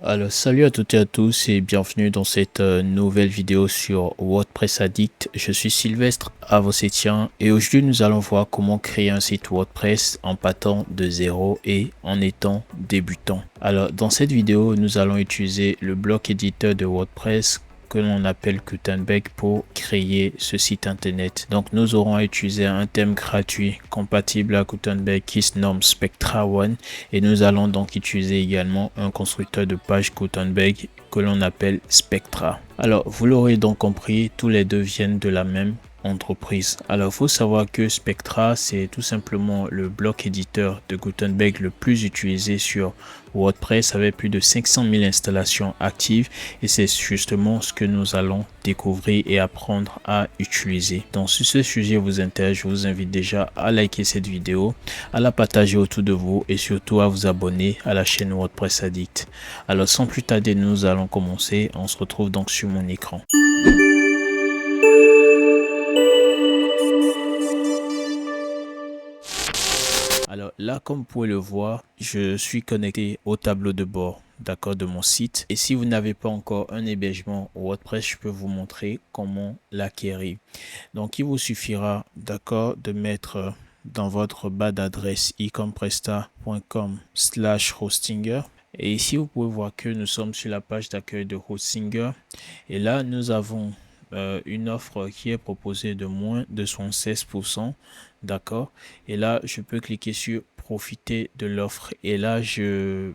Alors salut à toutes et à tous et bienvenue dans cette nouvelle vidéo sur WordPress Addict. Je suis Sylvestre Avossetien et aujourd'hui nous allons voir comment créer un site WordPress en partant de zéro et en étant débutant. Alors dans cette vidéo nous allons utiliser le bloc éditeur de WordPress que l'on appelle Gutenberg pour créer ce site internet. Donc nous aurons à utiliser un thème gratuit compatible à Gutenberg qui se nomme Spectra One et nous allons donc utiliser également un constructeur de page Gutenberg que l'on appelle Spectra. Alors vous l'aurez donc compris, tous les deux viennent de la même entreprise. Alors il faut savoir que Spectra c'est tout simplement le bloc éditeur de Gutenberg le plus utilisé sur WordPress avec plus de 500 000 installations actives et c'est justement ce que nous allons découvrir et apprendre à utiliser. Donc si ce sujet vous intéresse, je vous invite déjà à liker cette vidéo, à la partager autour de vous et surtout à vous abonner à la chaîne WordPress Addict. Alors sans plus tarder, nous allons commencer. On se retrouve donc sur mon écran. Alors là, comme vous pouvez le voir, je suis connecté au tableau de bord, d'accord, de mon site. Et si vous n'avez pas encore un hébergement WordPress, je peux vous montrer comment l'acquérir. Donc, il vous suffira, d'accord, de mettre dans votre barre d'adresse icompresta.com/hostinger. Et ici, vous pouvez voir que nous sommes sur la page d'accueil de Hostinger. Et là, nous avons une offre qui est proposée de moins de 76%. D'accord. Et là, je peux cliquer sur profiter de l'offre. Et là, je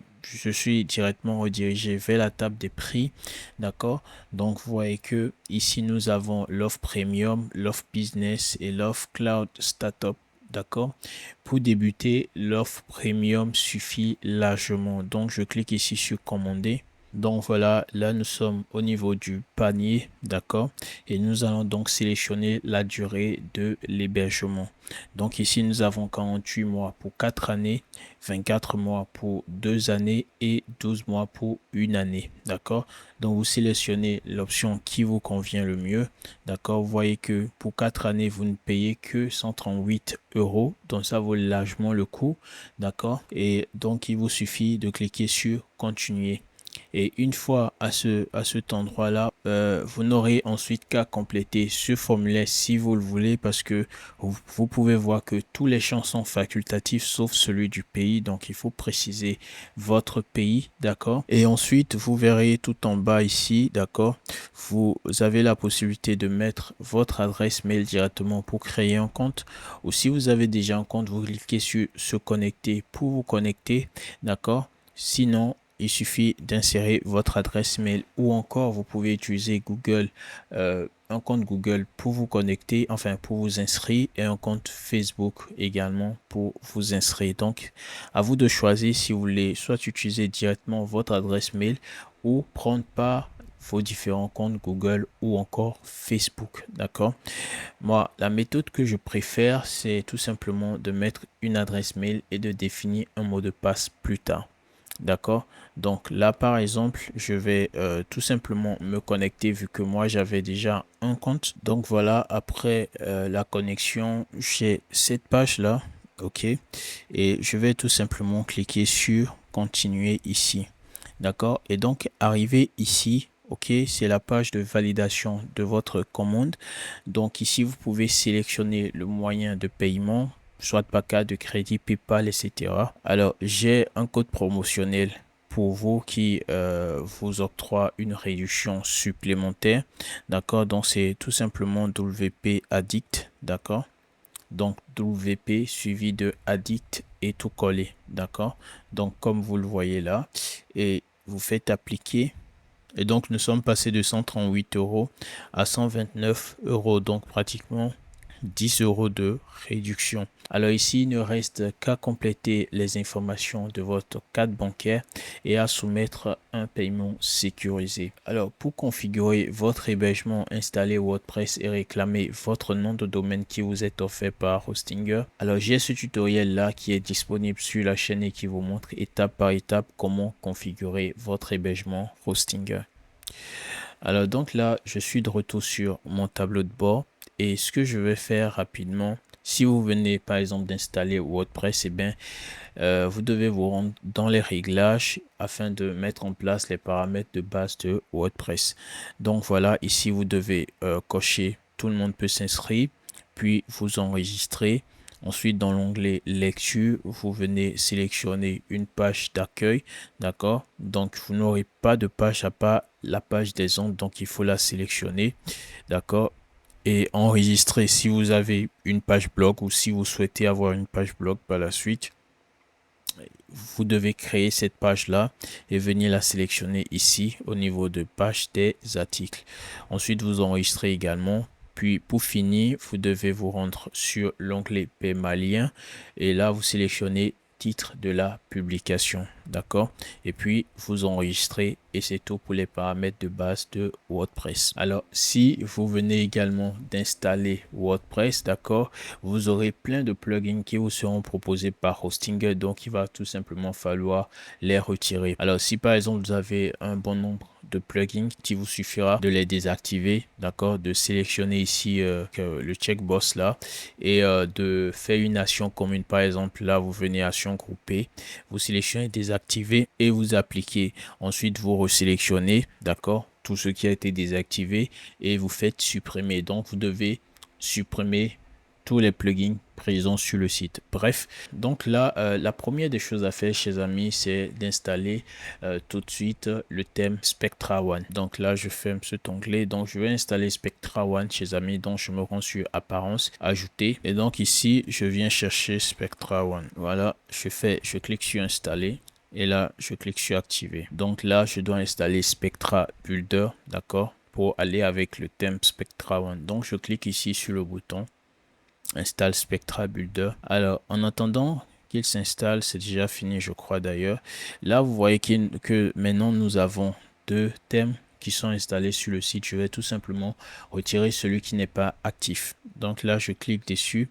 suis directement redirigé vers la table des prix. D'accord. Donc, vous voyez que ici, nous avons l'offre premium, l'offre business et l'offre cloud startup. D'accord. Pour débuter, l'offre premium suffit largement. Donc, je clique ici sur commander. Donc voilà, là nous sommes au niveau du panier, d'accord, et nous allons donc sélectionner la durée de l'hébergement. Donc ici nous avons 48 mois pour 4 années, 24 mois pour 2 années et 12 mois pour une année, d'accord. Donc vous sélectionnez l'option qui vous convient le mieux, d'accord. Vous voyez que pour 4 années vous ne payez que 138 €, donc ça vaut largement le coup, d'accord. Et donc il vous suffit de cliquer sur continuer. Et une fois à cet endroit-là, vous n'aurez ensuite qu'à compléter ce formulaire si vous le voulez parce que vous pouvez voir que tous les champs sont facultatifs sauf celui du pays. Donc, il faut préciser votre pays, d'accord? Et ensuite, vous verrez tout en bas ici, d'accord? Vous avez la possibilité de mettre votre adresse mail directement pour créer un compte. Ou si vous avez déjà un compte, vous cliquez sur se connecter pour vous connecter, d'accord? Sinon, il suffit d'insérer votre adresse mail ou encore vous pouvez utiliser Google, un compte Google pour vous connecter, enfin pour vous inscrire et un compte Facebook également pour vous inscrire. Donc, à vous de choisir si vous voulez soit utiliser directement votre adresse mail ou prendre part vos différents comptes Google ou encore Facebook, d'accord? Moi, la méthode que je préfère, c'est tout simplement de mettre une adresse mail et de définir un mot de passe plus tard. D'accord. Donc là, par exemple, je vais tout simplement me connecter vu que moi, j'avais déjà un compte. Donc voilà, après la connexion, j'ai cette page-là. OK. Et je vais tout simplement cliquer sur continuer ici. D'accord. Et donc, arrivé ici, OK, c'est la page de validation de votre commande. Donc ici, vous pouvez sélectionner le moyen de paiement, soit par carte de crédit, PayPal, etc. Alors, j'ai un code promotionnel pour vous qui vous octroie une réduction supplémentaire. D'accord, donc c'est tout simplement WP Addict. D'accord, donc WP suivi de Addict et tout collé. D'accord, donc comme vous le voyez là, et vous faites appliquer. Et donc, nous sommes passés de 138 € à 129 €, donc pratiquement 10 € de réduction. Alors ici, il ne reste qu'à compléter les informations de votre carte bancaire et à soumettre un paiement sécurisé. Alors pour configurer votre hébergement, installer WordPress et réclamer votre nom de domaine qui vous est offert par Hostinger, alors j'ai ce tutoriel là qui est disponible sur la chaîne et qui vous montre étape par étape comment configurer votre hébergement Hostinger. Alors donc là, je suis de retour sur mon tableau de bord et ce que je vais faire rapidement, si vous venez par exemple d'installer WordPress, et bien vous devez vous rendre dans les réglages afin de mettre en place les paramètres de base de WordPress. Donc voilà, ici vous devez cocher tout le monde peut s'inscrire, puis vous enregistrer. Ensuite, dans l'onglet lecture, vous venez sélectionner une page d'accueil, d'accord? Donc, vous n'aurez pas de page à part la page des ondes, donc il faut la sélectionner, d'accord? Et enregistrer si vous avez une page blog ou si vous souhaitez avoir une page blog par la suite. Vous devez créer cette page-là et venir la sélectionner ici au niveau de page des articles. Ensuite, vous enregistrez également. Puis pour finir, vous devez vous rendre sur l'onglet Paiement lien et là, vous sélectionnez titre de la publication, d'accord? Et puis vous enregistrez et c'est tout pour les paramètres de base de WordPress. Alors si vous venez également d'installer WordPress, d'accord, vous aurez plein de plugins qui vous seront proposés par Hostinger, donc il va tout simplement falloir les retirer. Alors si par exemple vous avez un bon nombre de plugins, il vous suffira de les désactiver, d'accord, de sélectionner ici le checkbox là et de faire une action commune. Par exemple là vous venez à action groupée, vous sélectionnez désactiver et vous appliquez. Ensuite vous resélectionnez, d'accord, tout ce qui a été désactivé et vous faites supprimer. Donc vous devez supprimer tous les plugins présents sur le site. Bref, donc là, la première des choses à faire, chers amis, c'est d'installer tout de suite le thème Spectra One. Donc là, je ferme cet onglet. Donc, je vais installer Spectra One, chers amis. Donc, je me rends sur Apparence, Ajouter. Et donc ici, je viens chercher Spectra One. Voilà, je clique sur Installer. Et là, je clique sur Activer. Donc là, je dois installer Spectra Builder, d'accord, pour aller avec le thème Spectra One. Donc, je clique ici sur le bouton Installe Spectra Builder. Alors, en attendant qu'il s'installe, c'est déjà fini, je crois d'ailleurs. Là, vous voyez que maintenant, nous avons deux thèmes qui sont installés sur le site. Je vais tout simplement retirer celui qui n'est pas actif. Donc là, je clique dessus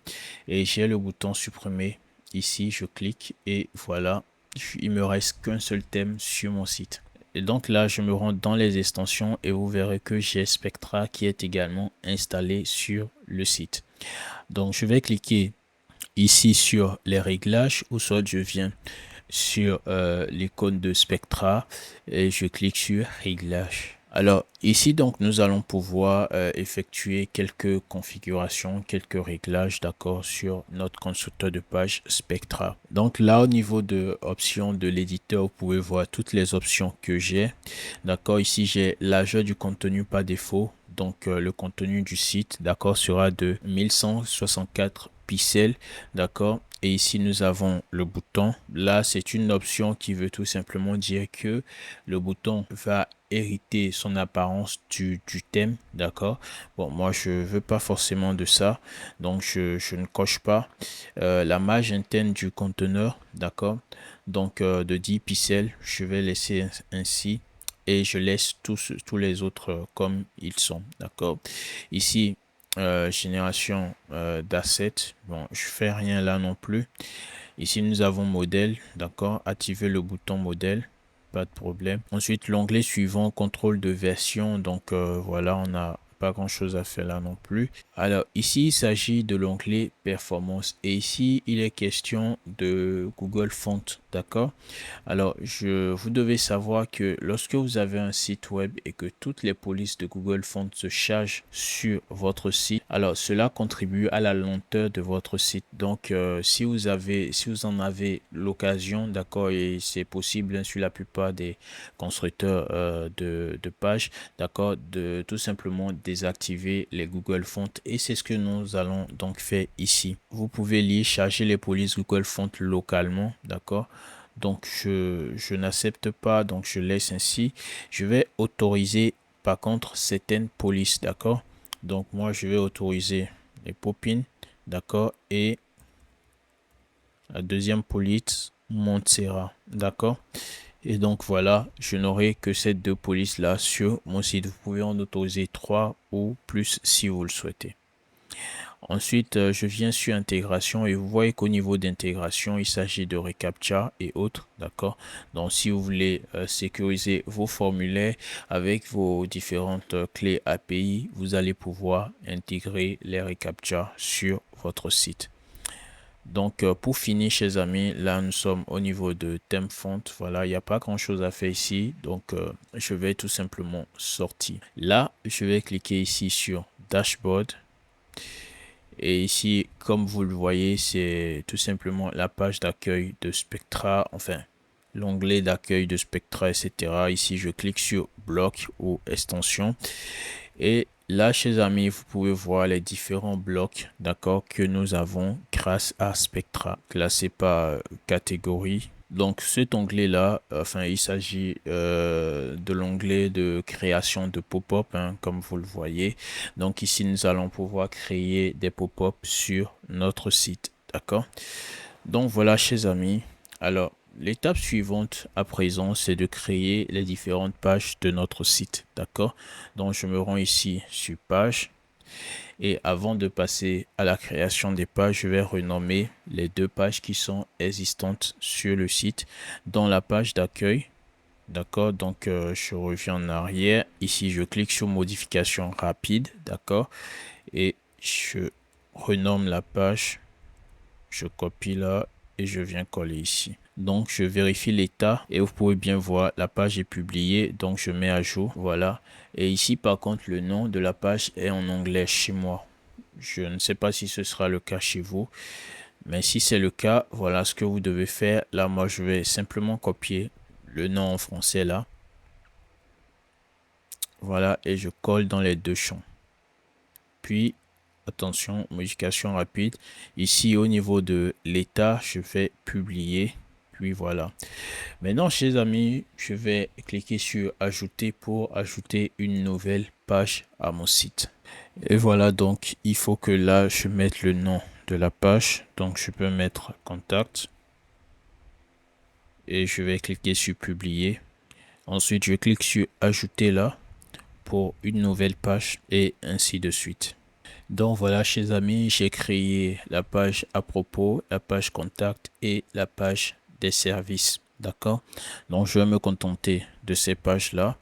et j'ai le bouton supprimer. Ici, je clique et voilà, il me reste qu'un seul thème sur mon site. Et donc là, je me rends dans les extensions et vous verrez que j'ai Spectra qui est également installé sur le site. Donc, je vais cliquer ici sur les réglages ou soit je viens sur l'icône de Spectra et je clique sur réglages. Alors ici donc nous allons pouvoir effectuer quelques configurations, quelques réglages, d'accord, sur notre constructeur de page Spectra. Donc là au niveau de options de l'éditeur, vous pouvez voir toutes les options que j'ai. D'accord, ici j'ai l'âge du contenu par défaut. Donc le contenu du site, d'accord, sera de 1164 pixels, d'accord. Et ici nous avons le bouton. Là c'est une option qui veut tout simplement dire que le bouton va hériter son apparence du thème, d'accord. Bon, moi je veux pas forcément de ça, donc je ne coche pas. La marge interne du conteneur, d'accord, donc de 10 pixels, je vais laisser ainsi et je laisse tous les autres comme ils sont, d'accord. Ici génération d'assets, bon je fais rien là non plus. Ici nous avons modèle, d'accord, activer le bouton modèle, pas de problème. Ensuite l'onglet suivant, contrôle de version, donc voilà, on a pas grand chose à faire là non plus. Alors ici il s'agit de l'onglet performance et ici il est question de Google Font, d'accord. Alors vous devez savoir que lorsque vous avez un site web et que toutes les polices de Google Font se chargent sur votre site, alors cela contribue à la lenteur de votre site. Donc si vous en avez l'occasion, d'accord, et c'est possible sur la plupart des constructeurs de pages, d'accord, de tout simplement désactiver les Google Fonts et c'est ce que nous allons donc faire ici. Vous pouvez lire charger les polices Google Fonts localement, d'accord. Donc je n'accepte pas, donc je laisse ainsi. Je vais autoriser par contre certaines polices, d'accord. Donc moi je vais autoriser les pop-in, d'accord, et la deuxième police Montserrat, d'accord. Et donc voilà, je n'aurai que ces deux polices là sur mon site. Vous pouvez en autoriser 3 ou plus si vous le souhaitez. Ensuite, je viens sur intégration et vous voyez qu'au niveau d'intégration, il s'agit de reCAPTCHA et autres, d'accord? Donc, si vous voulez sécuriser vos formulaires avec vos différentes clés API, vous allez pouvoir intégrer les reCAPTCHA sur votre site. Donc, pour finir, chers amis, là, nous sommes au niveau de thème font. Voilà, il n'y a pas grand-chose à faire ici. Donc, je vais tout simplement sortir. Là, je vais cliquer ici sur Dashboard. Et ici, comme vous le voyez, c'est tout simplement la page d'accueil de Spectra, enfin, l'onglet d'accueil de Spectra, etc. Ici, je clique sur bloc ou extension. Et là, chers amis, vous pouvez voir les différents blocs, d'accord, que nous avons grâce à Spectra, classés par catégorie. Donc cet onglet-là, enfin, il s'agit de l'onglet de création de pop-up, hein, comme vous le voyez. Donc ici, nous allons pouvoir créer des pop-up sur notre site, d'accord? Donc voilà, chers amis. Alors, l'étape suivante à présent, c'est de créer les différentes pages de notre site, d'accord? Donc je me rends ici sur page. Et avant de passer à la création des pages, je vais renommer les deux pages qui sont existantes sur le site. Dans la page d'accueil, d'accord, donc je reviens en arrière. Ici, je clique sur modification rapide, d'accord, et je renomme la page. Je copie là et je viens coller ici. Donc je vérifie l'état et vous pouvez bien voir la page est publiée, donc je mets à jour, voilà. Et ici par contre le nom de la page est en anglais chez moi. Je ne sais pas si ce sera le cas chez vous, mais si c'est le cas, voilà ce que vous devez faire. Là moi je vais simplement copier le nom en français là, voilà, et je colle dans les deux champs. Puis attention, modification rapide. Ici, au niveau de l'état, je vais publier. Puis voilà. Maintenant, chers amis, je vais cliquer sur ajouter pour ajouter une nouvelle page à mon site. Et voilà, donc il faut que là, je mette le nom de la page. Donc, je peux mettre contact. Et je vais cliquer sur publier. Ensuite, je clique sur ajouter là pour une nouvelle page et ainsi de suite. Donc voilà, chers amis, j'ai créé la page à propos, la page contact et la page des services. D'accord? Donc je vais me contenter de ces pages-là.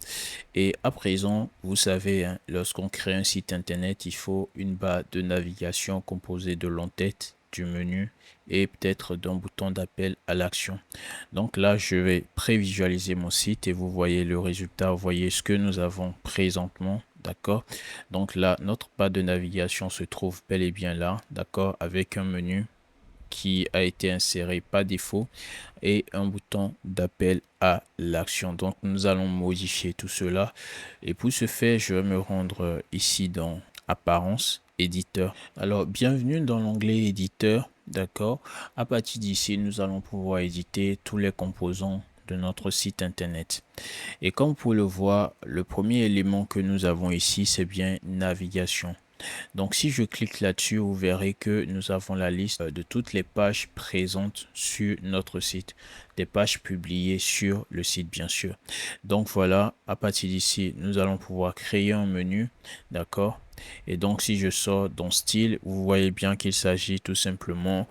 Et à présent, vous savez, hein, lorsqu'on crée un site internet, il faut une barre de navigation composée de l'entête, du menu et peut-être d'un bouton d'appel à l'action. Donc là, je vais prévisualiser mon site et vous voyez le résultat, vous voyez ce que nous avons présentement. D'accord, donc là notre barre de navigation se trouve bel et bien là, d'accord, avec un menu qui a été inséré par défaut et un bouton d'appel à l'action. Donc nous allons modifier tout cela et pour ce faire je vais me rendre ici dans apparence, éditeur. Alors bienvenue dans l'onglet éditeur, d'accord. À partir d'ici nous allons pouvoir éditer tous les composants de notre site internet. Et comme vous pouvez le voir, le premier élément que nous avons ici, c'est bien navigation. Donc si je clique là-dessus, vous verrez que nous avons la liste de toutes les pages présentes sur notre site. Des pages publiées sur le site bien sûr. Donc voilà, à partir d'ici, nous allons pouvoir créer un menu, d'accord. Et donc si je sors dans style, vous voyez bien qu'il s'agit tout simplement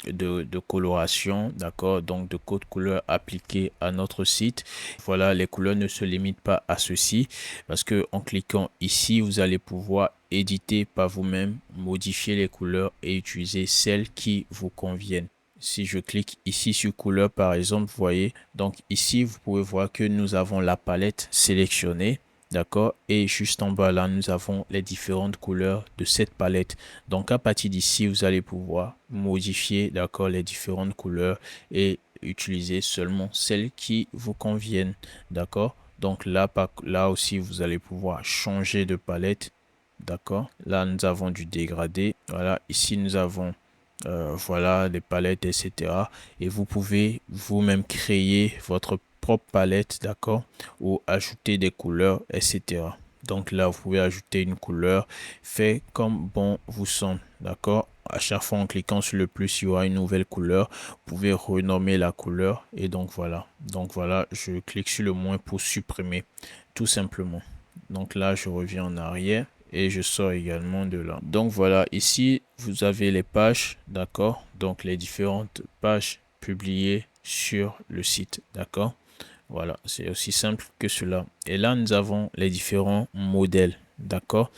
de coloration, d'accord, donc de code couleur appliqué à notre site. Voilà, les couleurs ne se limitent pas à ceci parce que en cliquant ici, vous allez pouvoir éditer par vous-même, modifier les couleurs et utiliser celles qui vous conviennent. Si je clique ici sur couleur par exemple, vous voyez, donc ici vous pouvez voir que nous avons la palette sélectionnée. D'accord, et juste en bas là nous avons les différentes couleurs de cette palette. Donc à partir d'ici vous allez pouvoir modifier, d'accord, les différentes couleurs et utiliser seulement celles qui vous conviennent. D'accord, donc là aussi vous allez pouvoir changer de palette. D'accord, là nous avons du dégradé. Voilà, ici nous avons voilà les palettes, etc. Et vous pouvez vous-même créer votre propre palette, d'accord, ou ajouter des couleurs, etc. Donc là vous pouvez ajouter une couleur, fait comme bon vous semble, d'accord. À chaque fois en cliquant sur le plus, il y aura une nouvelle couleur. Vous pouvez renommer la couleur et donc voilà. Donc voilà, je clique sur le moins pour supprimer tout simplement. Donc là je reviens en arrière et je sors également de là. Donc voilà, ici vous avez les pages, d'accord, donc les différentes pages publiées sur le site, d'accord. Voilà, c'est aussi simple que cela. Et là, nous avons les différents modèles. D'accord?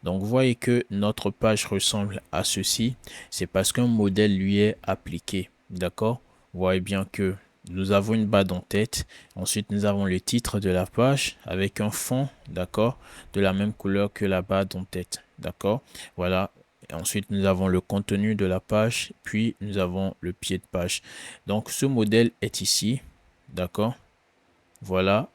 Donc, vous voyez que notre page ressemble à ceci. C'est parce qu'un modèle lui est appliqué. D'accord? Vous voyez bien que nous avons une barre d'en-tête. Ensuite, nous avons le titre de la page avec un fond, d'accord, de la même couleur que la barre d'en-tête. D'accord? Voilà. Et ensuite, nous avons le contenu de la page. Puis, nous avons le pied de page. Donc, ce modèle est ici. D'accord? Voilà,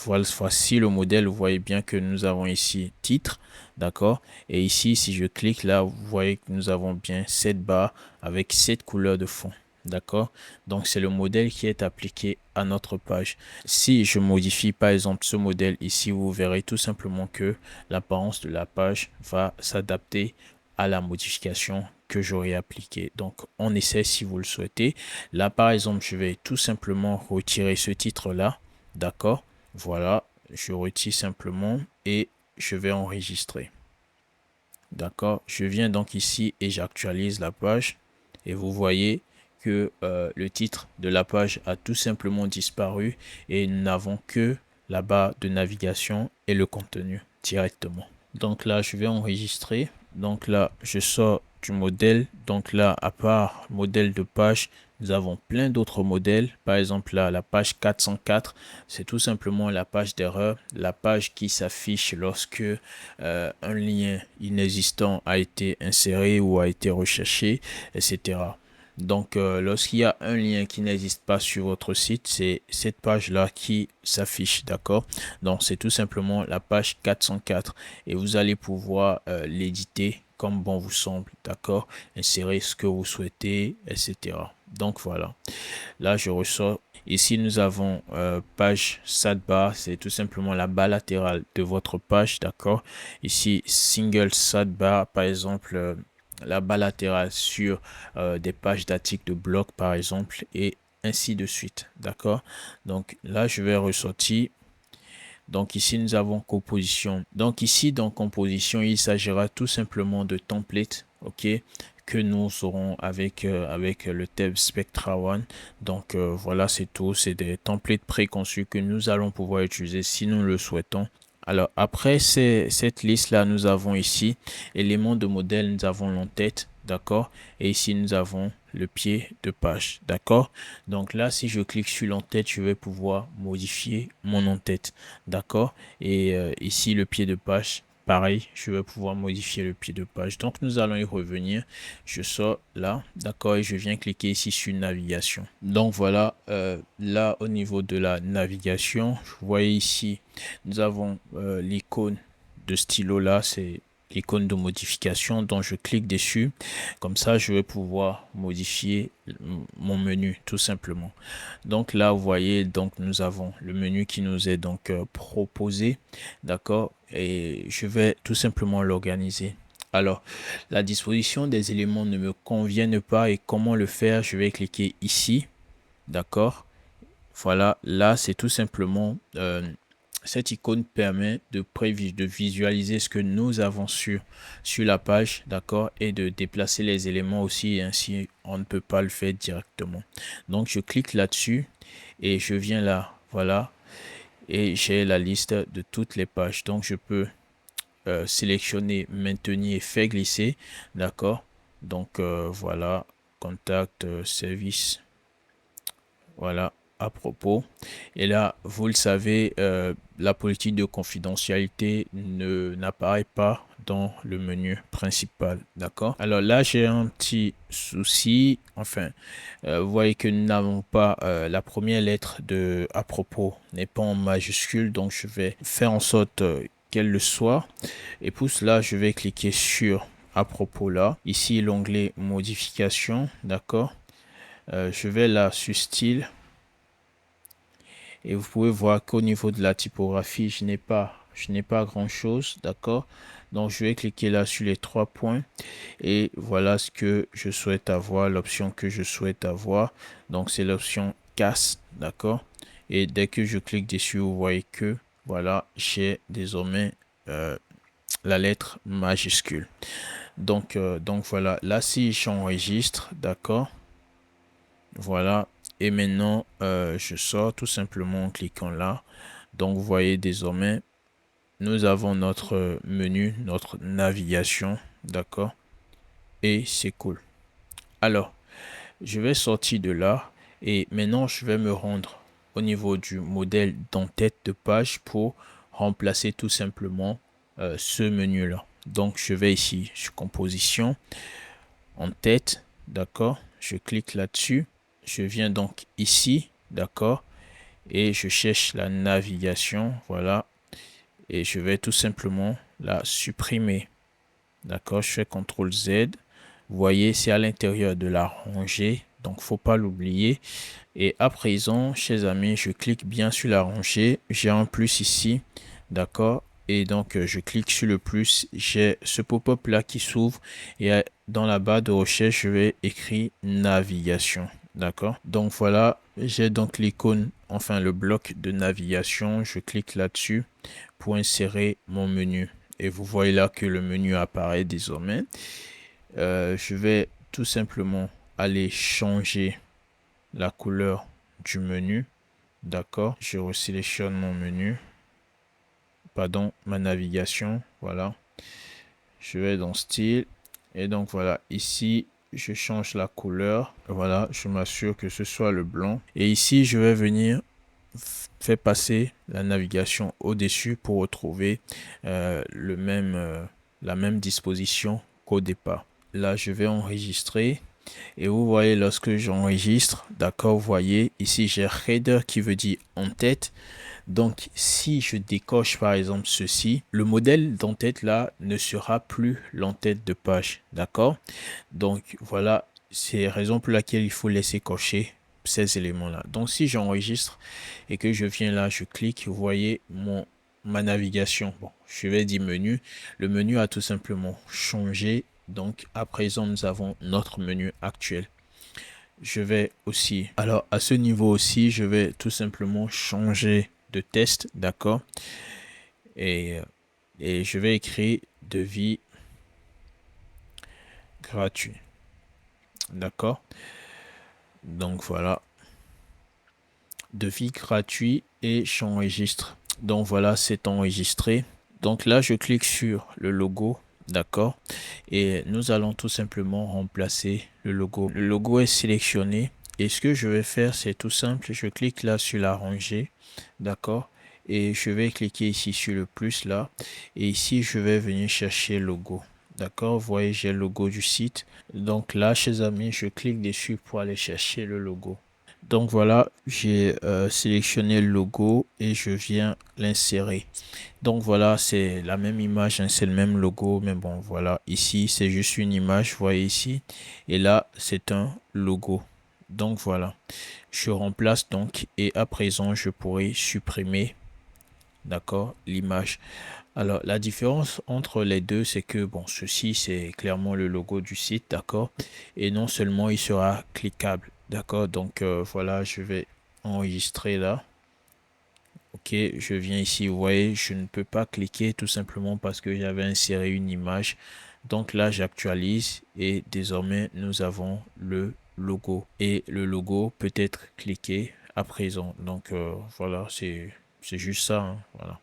voici le modèle. Vous voyez bien que nous avons ici titre, d'accord. Et ici, si je clique là, vous voyez que nous avons bien cette barre avec cette couleur de fond, d'accord. Donc, c'est le modèle qui est appliqué à notre page. Si je modifie par exemple ce modèle ici, vous verrez tout simplement que l'apparence de la page va s'adapter à la modification que j'aurai appliquée. Donc, on essaie si vous le souhaitez. Là, par exemple, je vais tout simplement retirer ce titre-là. D'accord, voilà, je retire simplement et je vais enregistrer. D'accord, je viens donc ici et j'actualise la page et vous voyez que le titre de la page a tout simplement disparu et nous n'avons que la barre de navigation et le contenu directement. Donc là, je vais enregistrer. Donc là, je sors du modèle. Donc là, à part modèle de page, nous avons plein d'autres modèles. Par exemple, là, la page 404, c'est tout simplement la page d'erreur, la page qui s'affiche lorsque un lien inexistant a été inséré ou a été recherché, etc. Donc, lorsqu'il y a un lien qui n'existe pas sur votre site, c'est cette page-là qui s'affiche, d'accord? Donc, c'est tout simplement la page 404 et vous allez pouvoir l'éditer comme bon vous semble, d'accord? Insérer ce que vous souhaitez, etc. Donc, voilà. Là, je ressors. Ici, nous avons page sidebar, c'est tout simplement la barre latérale de votre page, d'accord? Ici, single sidebar, par exemple, la barre latérale sur des pages d'articles de blog, par exemple, et ainsi de suite, d'accord? Donc là, je vais ressortir. Donc ici, nous avons composition. Donc ici, dans composition, il s'agira tout simplement de templates, ok, que nous aurons avec, avec le thème Spectra One. Donc voilà, c'est tout. C'est des templates préconçus que nous allons pouvoir utiliser si nous le souhaitons. Alors après cette liste-là, nous avons ici éléments de modèle, nous avons l'entête, d'accord? Et ici, nous avons le pied de page, d'accord? Donc là, si je clique sur l'entête, je vais pouvoir modifier mon entête, d'accord? Et ici, le pied de page, pareil, je vais pouvoir modifier le pied de page. Donc nous allons y revenir. Je sors là, d'accord? Et je viens cliquer ici sur navigation. Donc voilà, là au niveau de la navigation, vous voyez ici, nous avons l'icône de stylo là, c'est l'icône de modification, dont je clique dessus. Comme ça, je vais pouvoir modifier mon menu tout simplement. Donc là, vous voyez, donc nous avons le menu qui nous est donc proposé, d'accord, et je vais tout simplement l'organiser. Alors, la disposition des éléments ne me conviennent pas et comment le faire? Je vais cliquer ici, d'accord. Voilà, là, c'est tout simplement cette icône permet de visualiser ce que nous avons sur la page, d'accord, et de déplacer les éléments aussi, et ainsi on ne peut pas le faire directement. Donc je clique là-dessus et je viens là, voilà, et j'ai la liste de toutes les pages. Donc je peux sélectionner, maintenir et faire glisser, d'accord. Donc voilà, contact, service, voilà, à propos. Et là, vous le savez, la politique de confidentialité n'apparaît pas dans le menu principal, d'accord? Alors là, j'ai un petit souci. Enfin, vous voyez que nous n'avons pas la première lettre de à propos n'est pas en majuscule, donc je vais faire en sorte qu'elle le soit. Et pour cela, je vais cliquer sur à propos là. Ici, l'onglet modification, d'accord? Je vais là sur style. Et vous pouvez voir qu'au niveau de la typographie, je n'ai pas grand chose, d'accord? Donc je vais cliquer là sur les trois points et voilà ce que je souhaite avoir, l'option que je souhaite avoir. Donc c'est l'option casse, d'accord? Et dès que je clique dessus, vous voyez que voilà, j'ai désormais la lettre majuscule. Donc voilà, là si j'enregistre, d'accord, voilà, et maintenant je sors tout simplement en cliquant là. Donc vous voyez désormais, nous avons notre menu, notre navigation, d'accord, et c'est cool. Alors, je vais sortir de là et maintenant je vais me rendre au niveau du modèle d'en-tête de page pour remplacer tout simplement ce menu là. Donc je vais ici sur composition, en tête, d'accord, je clique là-dessus, je viens donc ici, d'accord, et je cherche la navigation, voilà, et je vais tout simplement la supprimer, d'accord, je fais CTRL Z. Vous voyez, c'est à l'intérieur de la rangée, donc faut pas l'oublier. Et à présent, chers amis, je clique bien sur la rangée. J'ai un plus ici, d'accord. Et donc, je clique sur le plus. J'ai ce pop-up là qui s'ouvre. Et dans la barre de recherche, je vais écrire navigation, d'accord. Donc voilà, j'ai donc l'icône, enfin le bloc de navigation. Je clique là-dessus pour insérer mon menu. Et vous voyez là que le menu apparaît désormais. Je vais tout simplement aller changer la couleur du menu, d'accord. Je resélectionne mon menu, pardon, ma navigation, voilà. Je vais dans style et donc voilà, ici je change la couleur, voilà, je m'assure que ce soit le blanc et ici je vais venir faire passer la navigation au-dessus pour retrouver la même disposition qu'au départ. Là je vais enregistrer. Et vous voyez, lorsque j'enregistre, d'accord, vous voyez, ici j'ai header qui veut dire en tête. Donc, si je décoche par exemple ceci, le modèle d'en-tête là ne sera plus l'en-tête de page, d'accord. Donc, voilà, c'est la raison pour laquelle il faut laisser cocher ces éléments-là. Donc, si j'enregistre et que je viens là, je clique, vous voyez ma navigation. Bon, je vais dire menu. Le menu a tout simplement changé. Donc, à présent, nous avons notre menu actuel. Je vais aussi, alors à ce niveau aussi, je vais tout simplement changer de test, d'accord. Et je vais écrire devis gratuit, d'accord. Donc voilà, devis gratuit et j'enregistre. Donc voilà, c'est enregistré. Donc là, je clique sur le logo, d'accord. Et nous allons tout simplement remplacer le logo. Le logo est sélectionné. Et ce que je vais faire, c'est tout simple. Je clique là sur la rangée, d'accord. Et je vais cliquer ici sur le plus là. Et ici, je vais venir chercher le logo. D'accord, vous voyez, j'ai le logo du site. Donc là, chers amis, je clique dessus pour aller chercher le logo. Donc voilà, j'ai sélectionné le logo et je viens l'insérer. Donc voilà, c'est la même image, hein, c'est le même logo, mais bon voilà, ici c'est juste une image, vous voyez ici, et là c'est un logo. Donc voilà, je remplace donc et à présent je pourrais supprimer, d'accord, l'image. Alors la différence entre les deux, c'est que bon, ceci c'est clairement le logo du site, d'accord, et non seulement il sera cliquable, d'accord. Donc voilà, je vais enregistrer là. Ok, je viens ici, vous voyez, je ne peux pas cliquer tout simplement parce que j'avais inséré une image. Donc là, j'actualise et désormais, nous avons le logo. Et le logo peut être cliqué à présent. Donc voilà, c'est juste ça, hein, voilà.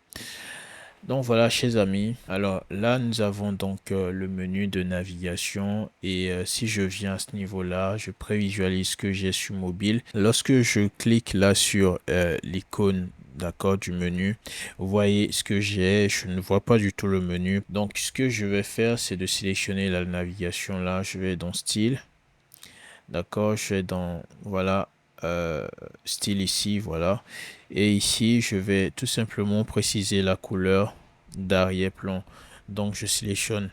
Donc voilà, chers amis. Alors là, nous avons donc le menu de navigation et si je viens à ce niveau-là, je prévisualise ce que j'ai sur mobile. Lorsque je clique là sur l'icône, d'accord, du menu, vous voyez ce que j'ai. Je ne vois pas du tout le menu. Donc ce que je vais faire, c'est de sélectionner la navigation là. Je vais dans style, d'accord. Je vais dans voilà style ici, voilà. Et ici, je vais tout simplement préciser la couleur d'arrière-plan. Donc, je sélectionne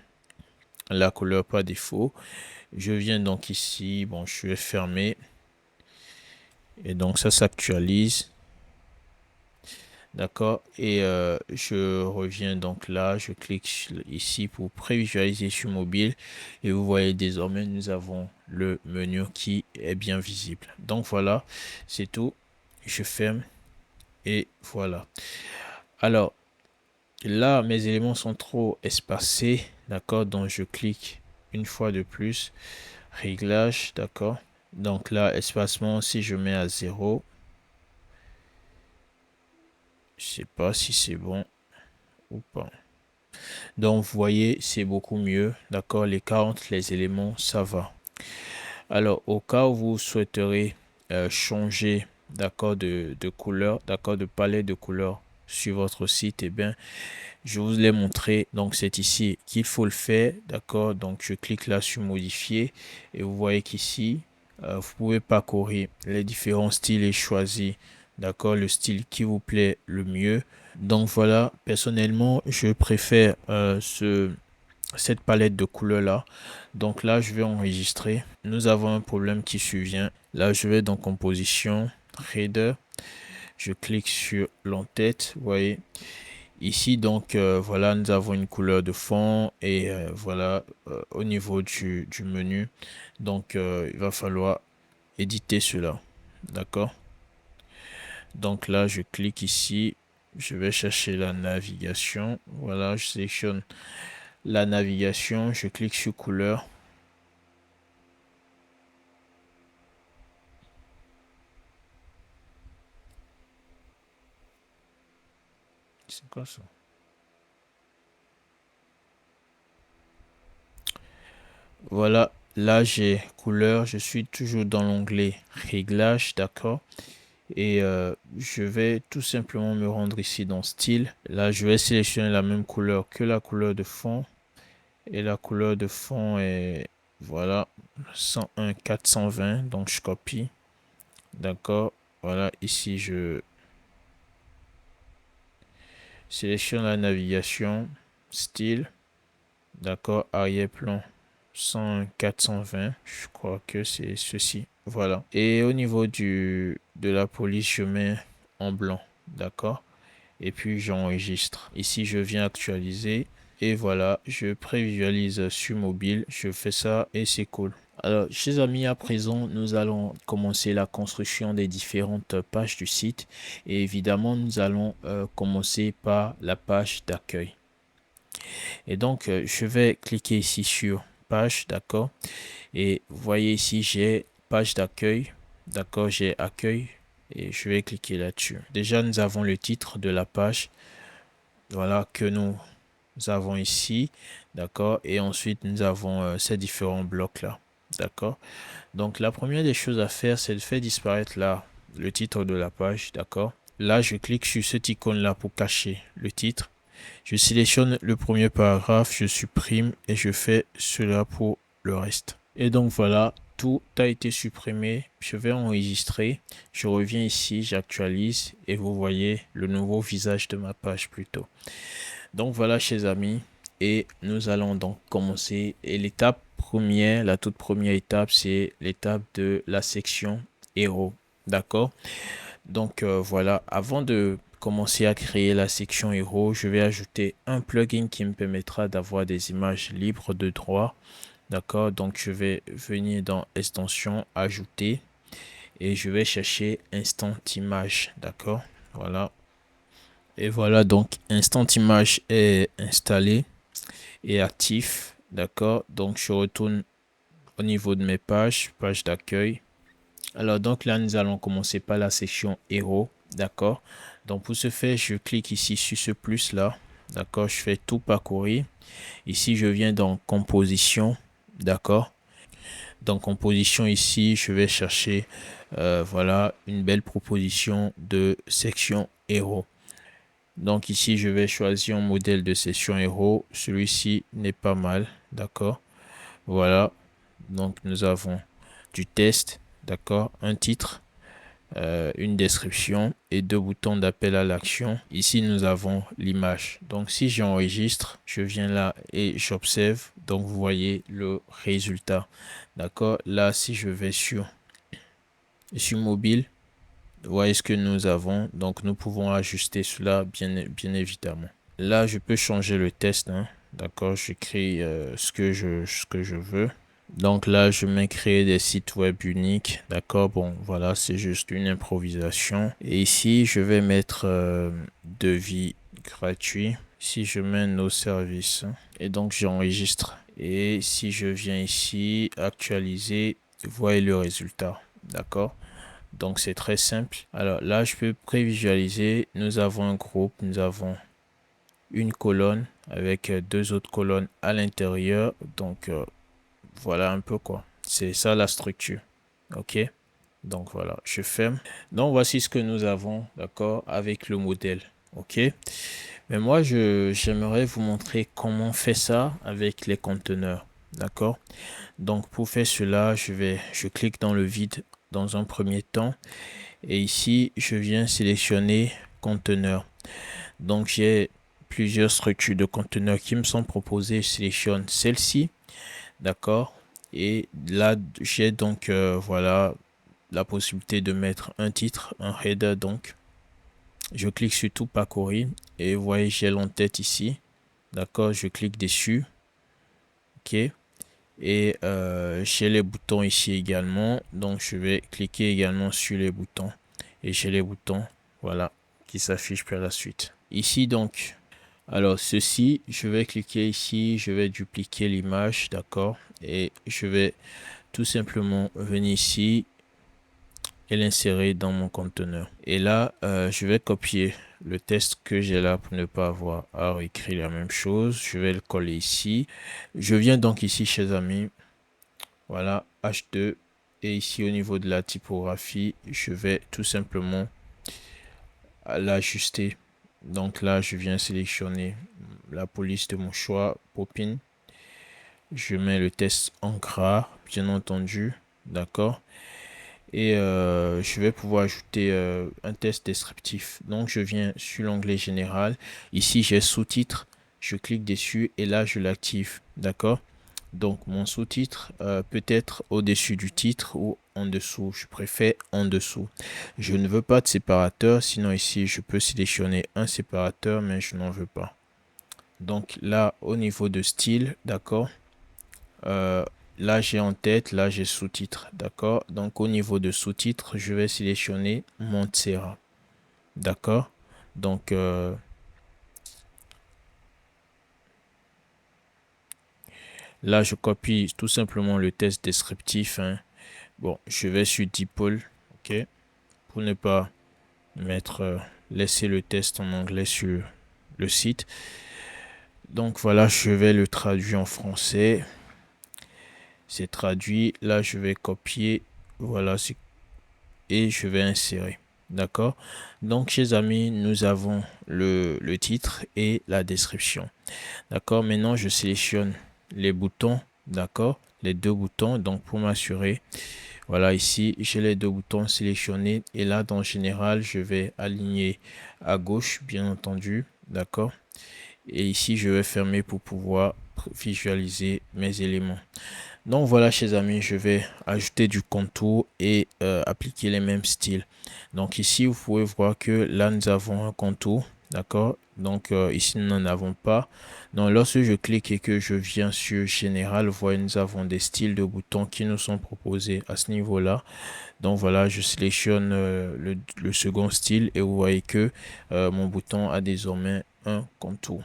la couleur par défaut. Je viens donc ici, bon, je vais fermer. Et donc, ça s'actualise. D'accord. Et je reviens donc là, je clique ici pour prévisualiser sur mobile. Et vous voyez désormais, nous avons le menu qui est bien visible. Donc, voilà, c'est tout. Je ferme. Et voilà. Alors, Là, mes éléments sont trop espacés, d'accord? Donc, je clique une fois de plus, réglage, d'accord? Donc là, espacement, si je mets à 0, je sais pas si c'est bon ou pas. Donc, vous voyez, c'est beaucoup mieux, d'accord? Les 40, les éléments, ça va. Alors, au cas où vous souhaiterez changer, d'accord, de couleur, d'accord, de palette de couleurs sur votre site, eh bien, je vous l'ai montré. Donc, c'est ici qu'il faut le faire, d'accord? Donc, je clique là sur modifier et vous voyez qu'ici, vous pouvez parcourir les différents styles et choisir, d'accord, le style qui vous plaît le mieux. Donc, voilà, personnellement, je préfère cette palette de couleurs là. Donc là, je vais enregistrer. Nous avons un problème qui survient. Là, je vais dans composition, Reader. Je clique sur l'entête. Vous voyez ici, donc voilà, nous avons une couleur de fond et voilà au niveau du menu. Donc il va falloir éditer cela. D'accord. Donc là, je clique ici. Je vais chercher la navigation. Voilà, je sélectionne la navigation. Je clique sur couleur. C'est quoi ça? Voilà, là j'ai couleur, je suis toujours dans l'onglet réglage, d'accord. Et je vais tout simplement me rendre ici dans style. Là, je vais sélectionner la même couleur que la couleur de fond. Et la couleur de fond est, voilà, 101 420. Donc je copie, d'accord. Voilà, ici je sélectionne la navigation, style, d'accord, arrière-plan 101 420. Je crois que c'est ceci. Voilà. Et au niveau de la police, je mets en blanc. D'accord. Et puis j'enregistre. Ici, je viens actualiser. Et voilà, je prévisualise sur mobile. Je fais ça et c'est cool. Alors, chers amis, à présent, nous allons commencer la construction des différentes pages du site. Et évidemment, nous allons commencer par la page d'accueil. Et donc, je vais cliquer ici sur page, d'accord. Et vous voyez ici, j'ai page d'accueil. D'accord, j'ai accueil. Et je vais cliquer là-dessus. Déjà, nous avons le titre de la page. Voilà, que nous avons ici. D'accord. Et ensuite, nous avons ces différents blocs-là. D'accord. Donc, la première des choses à faire, c'est de faire disparaître là le titre de la page. D'accord. Là, je clique sur cette icône-là pour cacher le titre. Je sélectionne le premier paragraphe, je supprime et je fais cela pour le reste. Et donc voilà, tout a été supprimé. Je vais enregistrer. Je reviens ici, j'actualise et vous voyez le nouveau visage de ma page plutôt. Donc voilà, chers amis, et nous allons donc commencer. Et l'étape première, la toute première étape, c'est l'étape de la section héros. D'accord? Donc voilà, avant de commencer à créer la section héros, je vais ajouter un plugin qui me permettra d'avoir des images libres de droit. D'accord, donc je vais venir dans extension, ajouter et je vais chercher instant image. D'accord, voilà. Et voilà, donc instant image est installé et actif. D'accord, donc je retourne au niveau de mes pages, page d'accueil. Alors donc là, nous allons commencer par la section héros, d'accord. Donc pour ce faire, je clique ici sur ce plus là, d'accord. Je fais tout parcourir. Ici, je viens dans composition, d'accord. Dans composition ici, je vais chercher, voilà, une belle proposition de section héros. Donc ici, je vais choisir un modèle de section héros. Celui-ci n'est pas mal, d'accord. Voilà, donc nous avons du test, d'accord, un titre, une description et deux boutons d'appel à l'action. Ici, nous avons l'image. Donc, si j'enregistre, je viens là et j'observe. Donc, vous voyez le résultat. D'accord. Là, si je vais sur mobile, vous voyez ce que nous avons. Donc, nous pouvons ajuster cela bien évidemment. Là, je peux changer le test. Hein. D'accord. J'écris ce que je veux. Donc là, je vais créer des sites web uniques. D'accord, bon, voilà, c'est juste une improvisation. Et ici, je vais mettre devis gratuit. Si je mets nos services et donc j'enregistre. Et si je viens ici, actualiser, vous voyez le résultat. D'accord? Donc c'est très simple. Alors là, je peux prévisualiser. Nous avons un groupe, nous avons une colonne avec deux autres colonnes à l'intérieur. Donc voilà un peu quoi. C'est ça la structure. OK? Donc voilà, je ferme. Donc voici ce que nous avons, d'accord, avec le modèle. OK? Mais moi, j'aimerais vous montrer comment on fait ça avec les conteneurs. D'accord? Donc pour faire cela, je clique dans le vide dans un premier temps. Et ici, je viens sélectionner conteneur. Donc j'ai plusieurs structures de conteneurs qui me sont proposées. Je sélectionne celle-ci. D'accord? Et là, j'ai donc, voilà, la possibilité de mettre un titre, un header donc. Je clique sur tout parcourir et vous voyez j'ai l'entête ici. D'accord, je clique dessus. OK. Et j'ai les boutons ici également. Donc je vais cliquer également sur les boutons. Et j'ai les boutons, voilà, qui s'affichent par la suite. Ici donc, alors ceci, je vais cliquer ici, je vais dupliquer l'image, d'accord. Et je vais tout simplement venir ici et l'insérer dans mon conteneur. Et là, je vais copier le test que j'ai là pour ne pas avoir à réécrire la même chose. Je vais le coller ici. Je viens donc ici chez Amis. Voilà, H2. Et ici au niveau de la typographie, je vais tout simplement l'ajuster. Donc là, je viens sélectionner la police de mon choix, Popin. Je mets le test en gras, bien entendu. D'accord. Et je vais pouvoir ajouter un test descriptif. Donc je viens sur l'onglet général. Ici j'ai sous-titres. Je clique dessus et là je l'active. D'accord? Donc mon sous-titre peut être au-dessus du titre ou en dessous. Je préfère en dessous. Je ne veux pas de séparateur. Sinon ici je peux sélectionner un séparateur mais je n'en veux pas. Donc là au niveau de style, d'accord? Là, j'ai en tête, là, j'ai sous-titres, d'accord? Donc, au niveau de sous-titres, je vais sélectionner Montserrat, d'accord? Donc, là, je copie tout simplement le test descriptif, hein. Bon, je vais sur DeepL, ok? Pour ne pas mettre, laisser le test en anglais sur le site. Donc, voilà, je vais le traduire en français. C'est traduit. Là, je vais copier, voilà, et je vais insérer. D'accord? Donc, chers amis, nous avons le titre et la description. D'accord? Maintenant, je sélectionne les boutons. D'accord? Les deux boutons. Donc, pour m'assurer, voilà, ici, j'ai les deux boutons sélectionnés. Et là, dans général, je vais aligner à gauche, bien entendu. D'accord? Et ici, je vais fermer pour pouvoir visualiser mes éléments. Donc voilà, chers amis, je vais ajouter du contour et appliquer les mêmes styles. Donc ici, vous pouvez voir que là, nous avons un contour. D'accord? Donc ici, nous n'en avons pas. Donc lorsque je clique et que je viens sur Général, vous voyez, nous avons des styles de boutons qui nous sont proposés à ce niveau-là. Donc voilà, je sélectionne le second style et vous voyez que mon bouton a désormais un contour.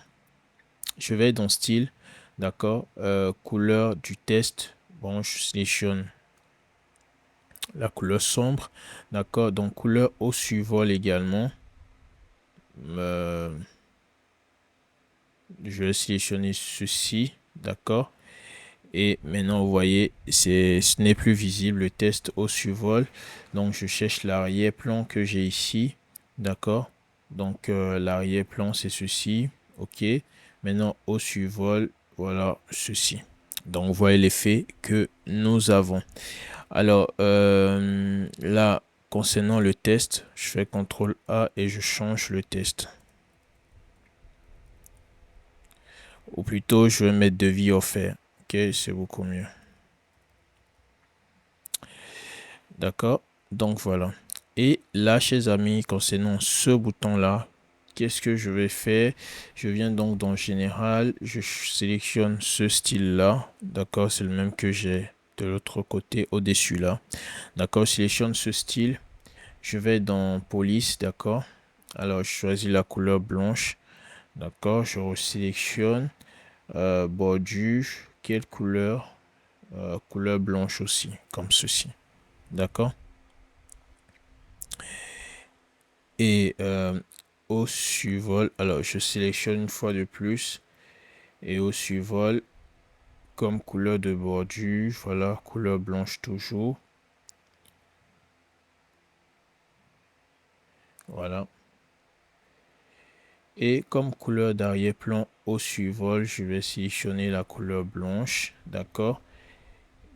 Je vais dans style. D'accord. Couleur du test. Bon, je sélectionne la couleur sombre. D'accord. Donc, couleur au survol également. Je vais sélectionner ceci. D'accord. Et maintenant, vous voyez, ce n'est plus visible le test au survol. Donc, je cherche l'arrière-plan que j'ai ici. D'accord. Donc, l'arrière-plan, c'est ceci. OK. Maintenant, au survol, voilà ceci. Donc, vous voyez l'effet que nous avons. Alors, là, concernant le test, je fais CTRL A et je change le test. Ou plutôt, je vais mettre devis offert. Ok, c'est beaucoup mieux. D'accord? Donc, voilà. Et là, chers amis, concernant ce bouton-là, qu'est-ce que je vais faire? Je viens donc dans Général, je sélectionne ce style-là. D'accord? C'est le même que j'ai de l'autre côté au-dessus là. D'accord? Je sélectionne ce style. Je vais dans Police. D'accord? Alors, je choisis la couleur blanche. D'accord, je resélectionne. Bordure, quelle couleur? Couleur blanche aussi, comme ceci. D'accord. Et au survol, alors je sélectionne une fois de plus. Et au survol, comme couleur de bordure, voilà, couleur blanche toujours. Voilà. Et comme couleur d'arrière-plan au survol, je vais sélectionner la couleur blanche. D'accord.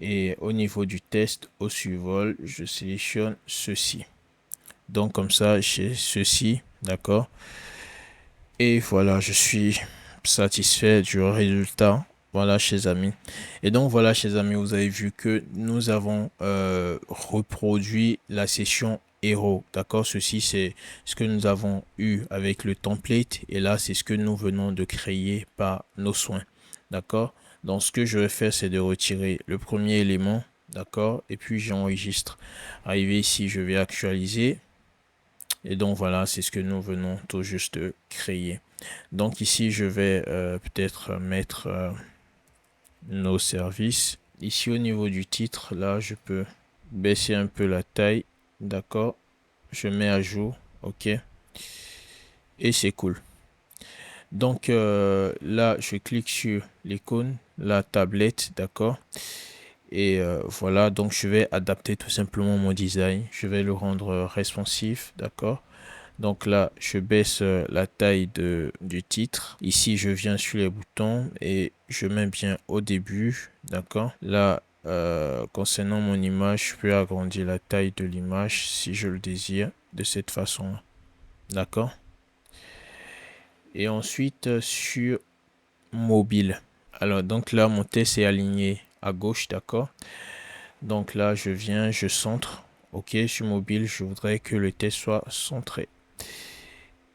Et au niveau du test au survol, je sélectionne ceci. Donc comme ça, j'ai ceci. D'accord. Et voilà, je suis satisfait du résultat. Voilà, chers amis. Et donc, voilà, chers amis, vous avez vu que nous avons reproduit la session héros. D'accord? Ceci, c'est ce que nous avons eu avec le template. Et là, c'est ce que nous venons de créer par nos soins. D'accord? Donc, ce que je vais faire, c'est de retirer le premier élément. D'accord? Et puis, j'enregistre. Arrivé ici, je vais actualiser. Et donc, voilà, c'est ce que nous venons tout juste de créer. Donc ici, je vais peut-être mettre nos services. Ici, au niveau du titre, là, je peux baisser un peu la taille. D'accord. Je mets à jour. OK. Et c'est cool. Donc là, je clique sur l'icône, la tablette. D'accord. Et voilà, donc je vais adapter tout simplement mon design. Je vais le rendre responsif. D'accord. Donc là, je baisse la taille du titre. Ici, je viens sur les boutons et je mets bien au début. D'accord. Là, concernant mon image, je peux agrandir la taille de l'image si je le désire de cette façon. D'accord. Et ensuite, sur mobile. Alors, donc là, mon test est aligné à gauche. D'accord. Donc là, je viens, je centre. OK, sur mobile, je voudrais que le test soit centré.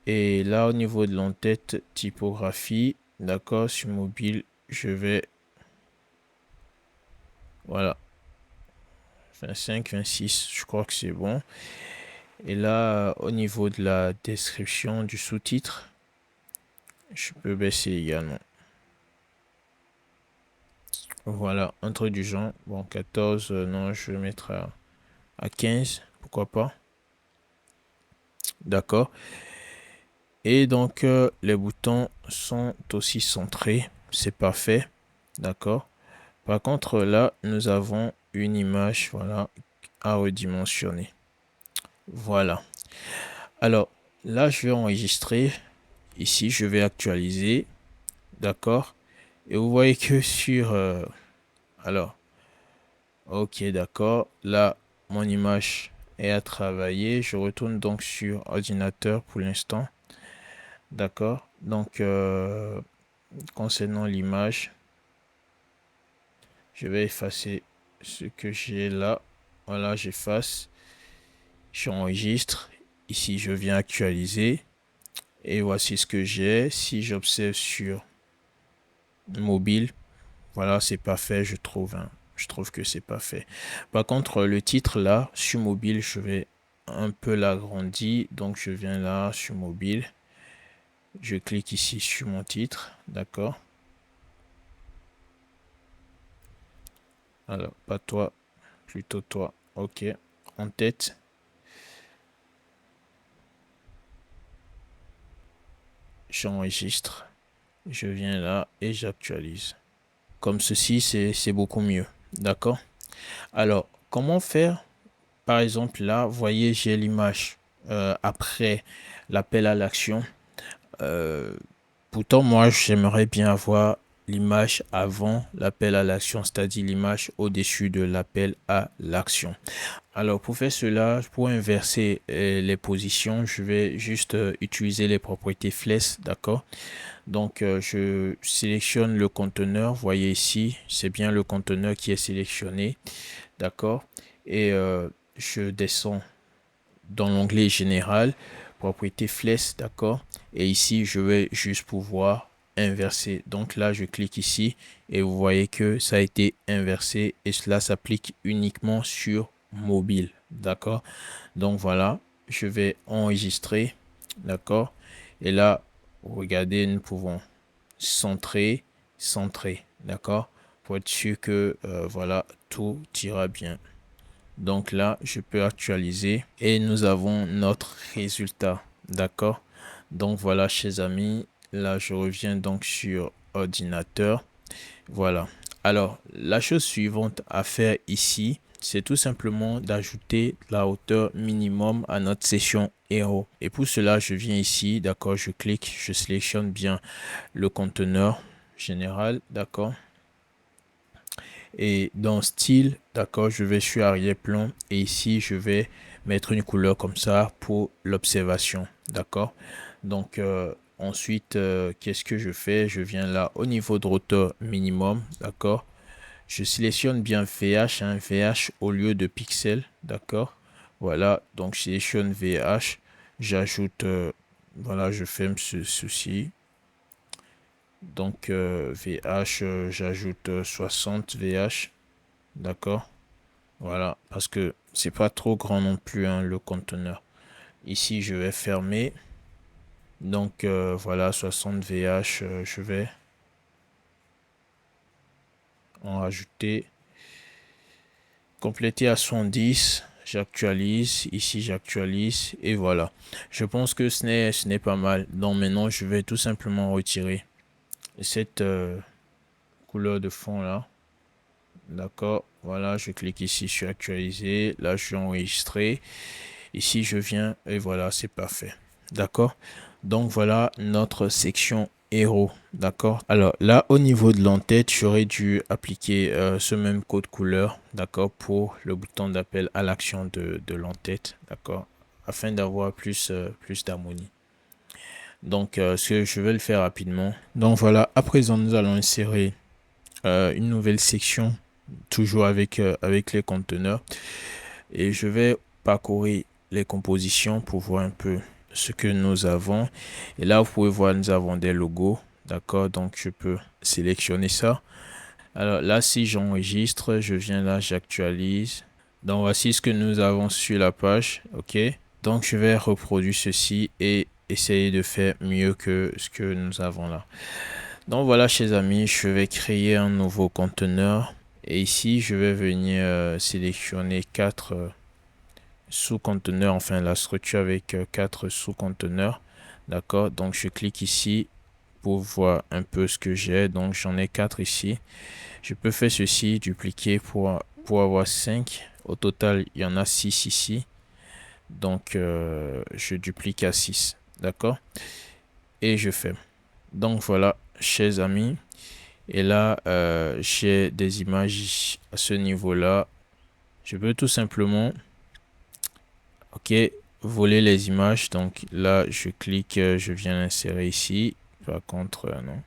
Et là, au niveau de l'entête, typographie, d'accord, sur mobile, je vais, voilà, 25, 26, je crois que c'est bon. Et là, au niveau de la description du sous-titre, je peux baisser également. Voilà, introduisant, bon, 14, non, je vais mettre à 15, pourquoi pas. D'accord. Et donc, les boutons sont aussi centrés, c'est parfait, d'accord. Par contre, là, nous avons une image, voilà, à redimensionner. Voilà. Alors, là, je vais enregistrer. Ici, je vais actualiser. D'accord. Et vous voyez que sur... alors, ok, d'accord. Là, mon image est à travailler. Je retourne donc sur ordinateur pour l'instant. D'accord. Donc, concernant l'image, je vais effacer ce que j'ai là. Voilà, j'efface. J'enregistre. Ici, je viens actualiser. Et voici ce que j'ai. Si j'observe sur mobile, voilà, c'est parfait, je trouve. Hein. Je trouve que c'est parfait. Par contre, le titre là, sur mobile, je vais un peu l'agrandir. Donc, je viens là sur mobile. Je clique ici sur mon titre. D'accord. Alors, pas toi, plutôt toi. OK. En tête. J'enregistre. Je viens là et j'actualise. Comme ceci, c'est beaucoup mieux. D'accord. Alors, comment faire? Par exemple, là, vous voyez, j'ai l'image après l'appel à l'action. Euh, Pourtant, moi, j'aimerais bien avoir l'image avant l'appel à l'action, c'est-à-dire l'image au-dessus de l'appel à l'action. Alors, pour faire cela, pour inverser les positions, je vais juste utiliser les propriétés flèches, d'accord? Donc, je sélectionne le conteneur. Vous voyez ici, c'est bien le conteneur qui est sélectionné, d'accord? Et je descends dans l'onglet général, propriété flèche, d'accord. Et ici, je vais juste pouvoir inverser. Donc là, je clique ici et vous voyez que ça a été inversé et cela s'applique uniquement sur mobile, d'accord. Donc voilà, je vais enregistrer, d'accord. Et là, Regardez, nous pouvons centrer, d'accord, pour être sûr que voilà, tout ira bien. Donc là, je peux actualiser et nous avons notre résultat, d'accord. Donc voilà, chers amis, là je reviens donc sur ordinateur. Voilà. Alors, la chose suivante à faire ici, c'est tout simplement d'ajouter la hauteur minimum à notre session héros. Et pour cela, je viens ici, d'accord, je clique, je sélectionne bien le conteneur général, d'accord. Et dans style, d'accord, je vais sur arrière-plan et ici, je vais mettre une couleur comme ça pour l'observation, d'accord. Donc, ensuite, qu'est-ce que je fais? Je viens là au niveau de hauteur minimum, d'accord. Je sélectionne bien VH, hein, VH au lieu de pixels, d'accord. Voilà, donc je sélectionne VH, j'ajoute, voilà, je ferme ceci. Donc VH, j'ajoute 60 VH, d'accord. Voilà, parce que c'est pas trop grand non plus, hein, le conteneur. Ici, je vais fermer. Donc voilà, 60 VH, je vais en rajouter. Compléter à 110, j'actualise, ici j'actualise et voilà. Je pense que ce n'est pas mal. Donc maintenant, je vais tout simplement retirer cette couleur de fond là. D'accord, voilà, je clique ici sur actualiser. Là, je suis enregistré. Ici, je viens et voilà, c'est parfait. D'accord. Donc voilà notre section héros. D'accord. Alors là, au niveau de l'entête, j'aurais dû appliquer ce même code couleur. D'accord. Pour le bouton d'appel à l'action de l'entête. D'accord. Afin d'avoir plus d'harmonie. Donc je vais le faire rapidement. Donc voilà, à présent, nous allons insérer une nouvelle section. Toujours avec les conteneurs. Et je vais parcourir les compositions pour voir un peu ce que nous avons. Et là, vous pouvez voir, nous avons des logos. D'accord, donc je peux sélectionner ça. Alors là, si j'enregistre, je viens là, j'actualise. Donc voici ce que nous avons sur la page. OK. Donc je vais reproduire ceci et essayer de faire mieux que ce que nous avons là. Donc voilà, chers amis, je vais créer un nouveau conteneur. Et ici, je vais venir sélectionner 4 sous-conteneurs, enfin la structure avec 4 sous-conteneurs. D'accord, donc je clique ici pour voir un peu ce que j'ai. Donc j'en ai 4 ici. Je peux faire ceci, dupliquer pour avoir 5. Au total, il y en a 6 ici. Donc je duplique à 6. D'accord, et je fais. Donc voilà, chers amis. Et là, j'ai des images à ce niveau-là. Je peux tout simplement, ok, voler les images. Donc là, je clique, je viens l'insérer ici. Par contre, non.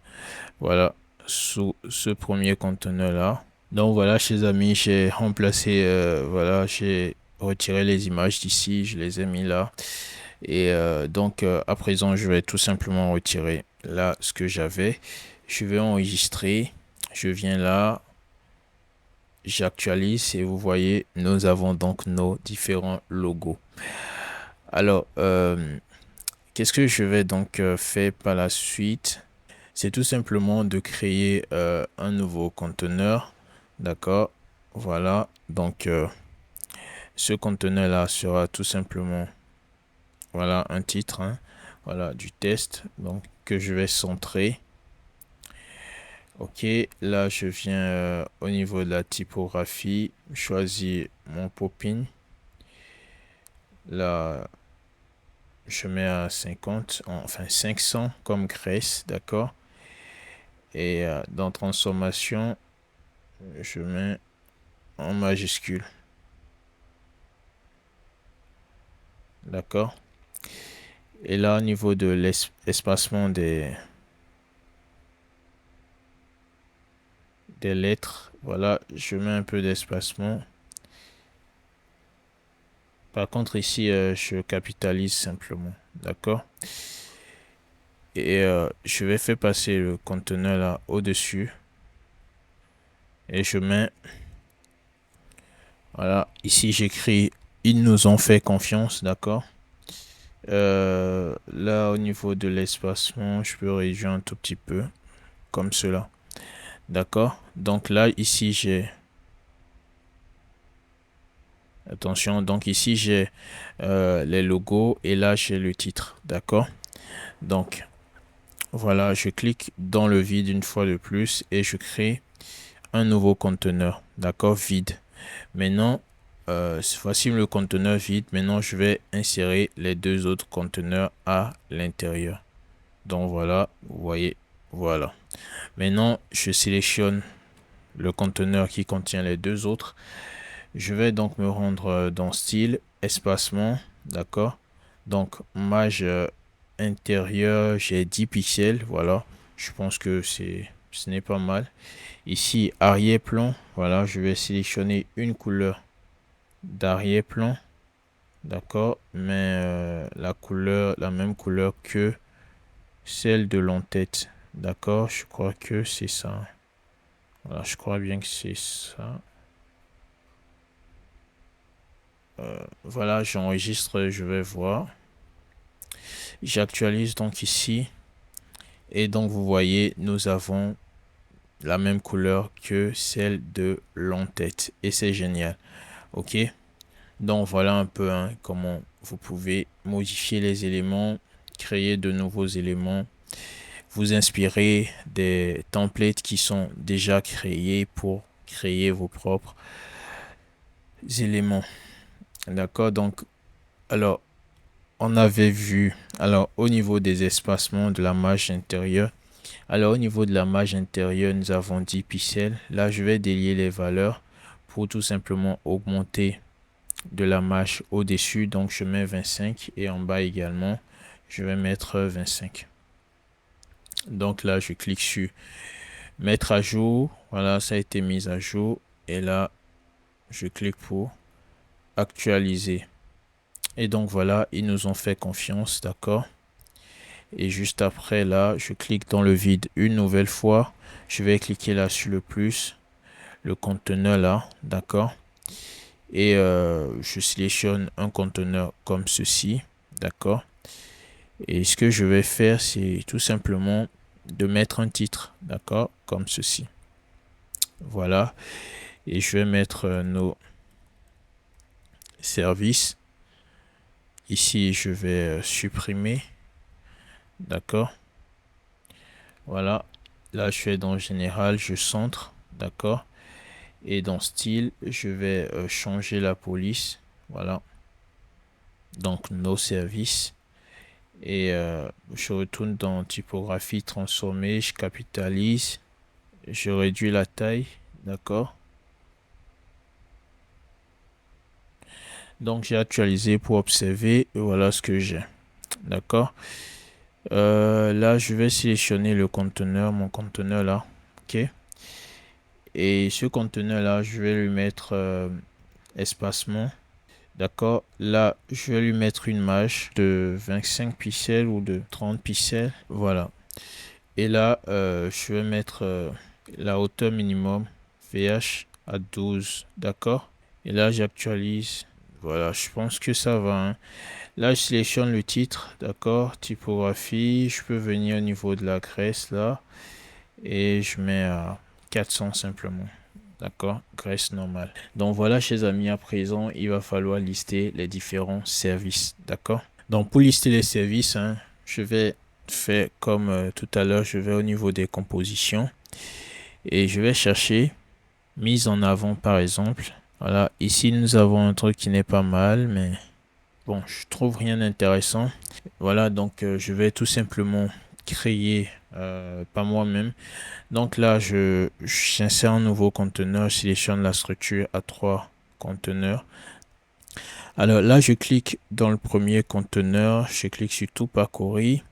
Voilà, sous ce premier conteneur-là. Donc voilà, chers amis, j'ai remplacé, voilà, j'ai retiré les images d'ici, je les ai mis là. Et donc, à présent, je vais tout simplement retirer là ce que j'avais. Je vais enregistrer. Je viens là, j'actualise et vous voyez, nous avons donc nos différents logos. Alors, qu'est-ce que je vais donc faire par la suite? C'est tout simplement de créer un nouveau conteneur. D'accord. Voilà. Donc, ce conteneur-là sera tout simplement, voilà, un titre, hein, voilà, du test. Donc, que je vais centrer. Ok, là je viens au niveau de la typographie, choisir mon popping. Là, je mets à 50, enfin 500 comme graisse, d'accord. Et dans transformation, je mets en majuscule, d'accord. Et là, au niveau de l'espacement des lettres, voilà, je mets un peu d'espacement. Par contre, ici, je capitalise simplement, d'accord. Et je vais faire passer le conteneur là au-dessus. Et je mets, voilà, ici j'écris, ils nous ont fait confiance, d'accord. Là, au niveau de l'espacement, je peux réduire un tout petit peu, comme cela. D'accord? Donc là, ici, j'ai... Attention, donc ici, j'ai les logos et là, j'ai le titre. D'accord? Donc, voilà, je clique dans le vide une fois de plus et je crée un nouveau conteneur. D'accord? Vide. Maintenant, voici le conteneur vide. Maintenant, je vais insérer les deux autres conteneurs à l'intérieur. Donc voilà, vous voyez, voilà. Maintenant, je sélectionne le conteneur qui contient les deux autres. Je vais donc me rendre dans style, espacement, d'accord. Donc, mage intérieur, j'ai 10 pixels, voilà. Je pense que ce n'est pas mal. Ici, arrière-plan, voilà, je vais sélectionner une couleur d'arrière-plan, d'accord, mais la même couleur que celle de l'entête, d'accord, je crois que c'est ça. Voilà, je crois bien que c'est ça. Voilà, j'enregistre, je vais voir. J'actualise donc ici. Et donc, vous voyez, nous avons la même couleur que celle de l'entête. Et c'est génial. OK? Donc, voilà un peu comment vous pouvez modifier les éléments, créer de nouveaux éléments, vous inspirer des templates qui sont déjà créés pour créer vos propres éléments. D'accord? Donc, alors, on avait vu, alors, au niveau des espacements de la marge intérieure, alors au niveau de la marge intérieure, nous avons 10 pixels. Là, je vais délier les valeurs pour tout simplement augmenter de la marge au-dessus. Donc, je mets 25 et en bas également, je vais mettre 25. Donc là, je clique sur mettre à jour. Voilà, ça a été mis à jour. Et là, je clique pour actualiser. Et donc voilà, ils nous ont fait confiance, d'accord? Et juste après, là, je clique dans le vide une nouvelle fois. Je vais cliquer là sur le plus, le conteneur là, d'accord? Et je sélectionne un conteneur comme ceci, d'accord? Et ce que je vais faire, c'est tout simplement de mettre un titre, d'accord? Comme ceci. Voilà. Et je vais mettre nos services. Ici, je vais supprimer, d'accord? Voilà. Là, je suis dans général, je centre, d'accord? Et dans style, je vais changer la police. Voilà. Donc, nos services. Et je retourne dans typographie transformée. Je capitalise. Je réduis la taille. D'accord. Donc, j'ai actualisé pour observer. Et voilà ce que j'ai. D'accord. Là, je vais sélectionner le conteneur. Mon conteneur là. OK. Et ce conteneur là, je vais lui mettre espacement. D'accord. Là, je vais lui mettre une marge de 25 pixels ou de 30 pixels. Voilà. Et là, je vais mettre la hauteur minimum VH à 12. D'accord. Et là, j'actualise. Voilà, je pense que ça va, hein. Là, je sélectionne le titre. D'accord. Typographie. Je peux venir au niveau de la graisse là. Et je mets à 400 simplement. D'accord, graisse normale. Donc voilà, chers amis, à présent, il va falloir lister les différents services. D'accord. Donc pour lister les services, je vais faire comme tout à l'heure, je vais au niveau des compositions et je vais chercher mise en avant par exemple. Voilà, ici nous avons un truc qui n'est pas mal, mais bon, je trouve rien d'intéressant. Voilà, donc je vais tout simplement créer, pas moi-même. Donc là, j'insère un nouveau conteneur, je sélectionne la structure à 3 conteneurs. Alors là, je clique dans le premier conteneur, je clique sur tout parcourir.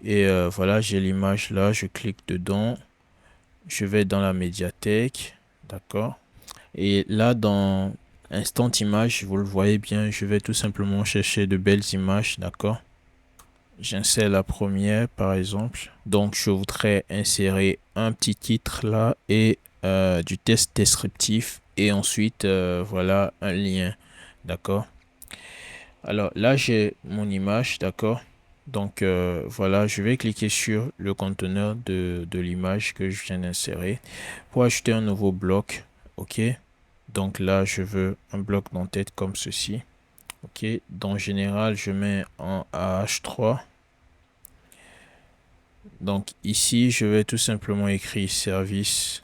Et voilà, j'ai l'image là, je clique dedans. Je vais dans la médiathèque, d'accord. Et là, dans Instant Image, vous le voyez bien, je vais tout simplement chercher de belles images, d'accord. J'insère la première par exemple. Donc je voudrais insérer un petit titre là et du test descriptif et ensuite voilà un lien. D'accord. Alors là, j'ai mon image, d'accord? Donc voilà, je vais cliquer sur le conteneur de l'image que je viens d'insérer pour ajouter un nouveau bloc. OK? Donc là, je veux un bloc d'entête comme ceci. OK? Dans général, je mets en AH3. Donc ici, je vais tout simplement écrire service.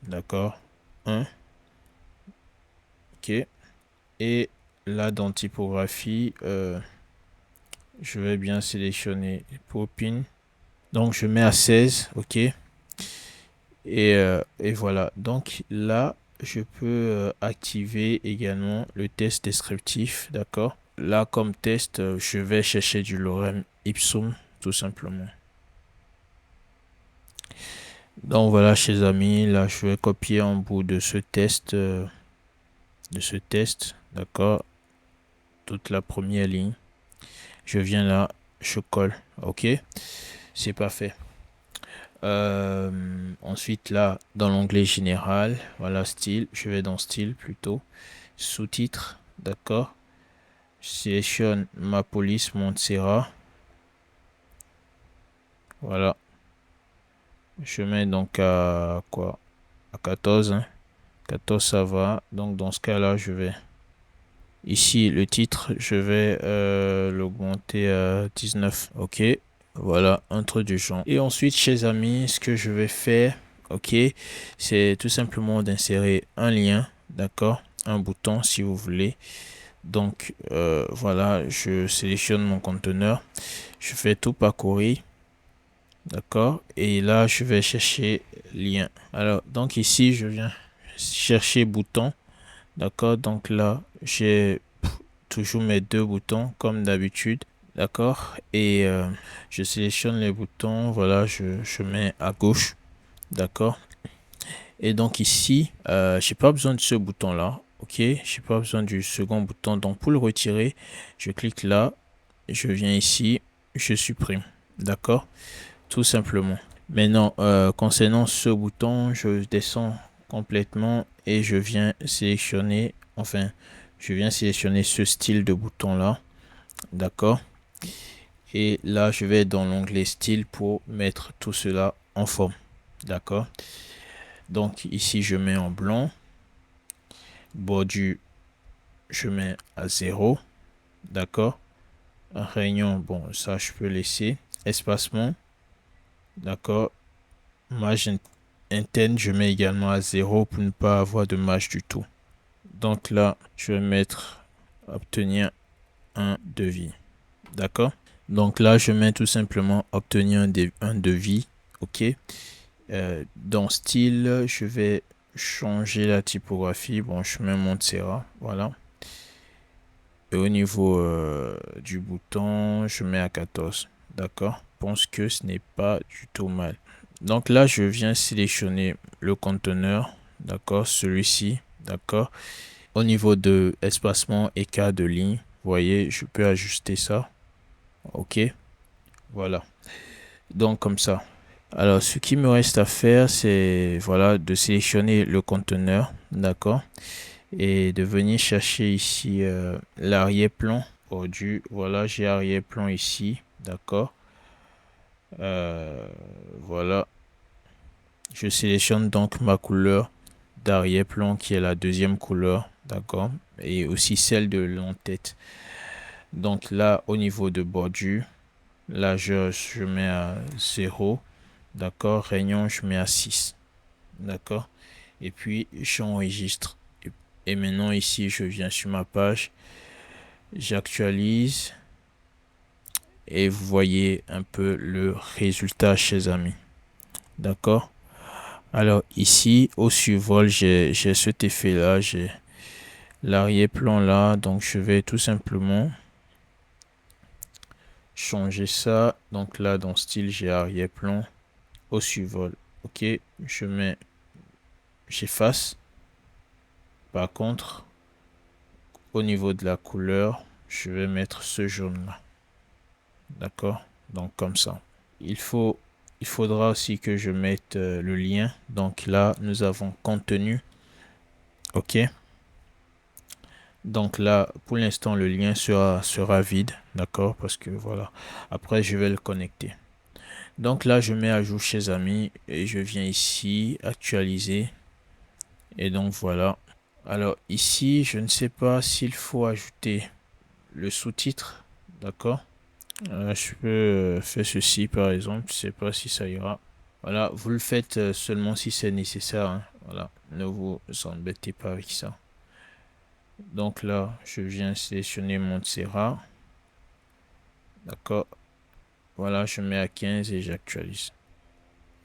D'accord? 1. OK? Et là, dans typographie, je vais bien sélectionner Popin. Donc je mets à 16, ok. Et voilà. Donc là, je peux activer également le test descriptif, d'accord. Là, comme test, je vais chercher du lorem ipsum, tout simplement. Donc voilà, chers amis, là, je vais copier en bout de ce test, d'accord, toute la première ligne. Je viens là, je colle, ok. C'est parfait. Ensuite, là, dans l'onglet général, voilà, style, je vais dans style plutôt, sous-titres, d'accord. Je sélectionne ma police Montserrat. Voilà. Je mets donc à quoi? À 14, hein. 14, ça va. Donc, dans ce cas-là, je vais. Ici, le titre, je vais l'augmenter à 19. Ok. Voilà, un truc du genre. Et ensuite, chers amis, ce que je vais faire, ok, c'est tout simplement d'insérer un lien, d'accord, un bouton si vous voulez. Donc, voilà, je sélectionne mon conteneur, je fais tout parcourir, d'accord, et là, je vais chercher lien. Alors, donc ici, je viens chercher bouton, d'accord, donc là, j'ai toujours mes deux boutons comme d'habitude. D'accord. Et je sélectionne les boutons. Voilà, je mets à gauche. D'accord. Et donc ici, j'ai pas besoin de ce bouton-là. Ok. J'ai pas besoin du second bouton. Donc pour le retirer, je clique là. Je viens ici. Je supprime. D'accord. Tout simplement. Maintenant, concernant ce bouton, je descends complètement et je viens sélectionner. Enfin, je viens sélectionner ce style de bouton-là. D'accord. Et là, je vais dans l'onglet style pour mettre tout cela en forme. D'accord. Donc ici, je mets en blanc. Bordure, je mets à 0. D'accord. Rayon, bon, ça, je peux laisser. Espacement. D'accord. Marge interne, je mets également à 0 pour ne pas avoir de marge du tout. Donc là, je vais mettre obtenir un devis. D'accord. Donc là, je mets tout simplement obtenir un devis. OK. Dans style, je vais changer la typographie. Bon, je mets Montserrat. Voilà. Et au niveau du bouton, je mets à 14. D'accord. Je pense que ce n'est pas du tout mal. Donc là, je viens sélectionner le conteneur. D'accord. Celui-ci. D'accord. Au niveau de espacement et cas de ligne, vous voyez, je peux ajuster ça. OK. Voilà. Donc comme ça. Alors, ce qui me reste à faire, c'est voilà, de sélectionner le conteneur, d'accord, et de venir chercher ici l'arrière-plan. Voilà, j'ai arrière-plan ici, d'accord. Voilà, je sélectionne donc ma couleur d'arrière-plan qui est la deuxième couleur, d'accord, et aussi celle de l'entête. Donc là, au niveau de bordure, là, je mets à 0. D'accord, rayon, je mets à 6. D'accord. Et puis, j'enregistre. Et maintenant, ici, je viens sur ma page. J'actualise. Et vous voyez un peu le résultat, chers amis. D'accord. Alors, ici, au survol, j'ai cet effet-là. J'ai l'arrière-plan là. Donc, je vais tout simplement changer ça. Donc là, dans style, j'ai arrière-plan au survol. OK. J'efface. Par contre, au niveau de la couleur, je vais mettre ce jaune là. D'accord. Donc comme ça. Il faudra aussi que je mette le lien. Donc là, nous avons contenu. OK. Donc là, pour l'instant, le lien sera vide, d'accord, parce que voilà, après je vais le connecter. Donc là, je mets à jour chez amis et je viens ici actualiser. Et donc voilà. Alors ici, je ne sais pas s'il faut ajouter le sous-titre, d'accord. Je peux faire ceci par exemple, je sais pas si ça ira. Voilà, vous le faites seulement si c'est nécessaire, hein. Voilà, ne vous embêtez pas avec ça. Donc là, je viens sélectionner Montserrat. D'accord. Voilà, je mets à 15 et j'actualise.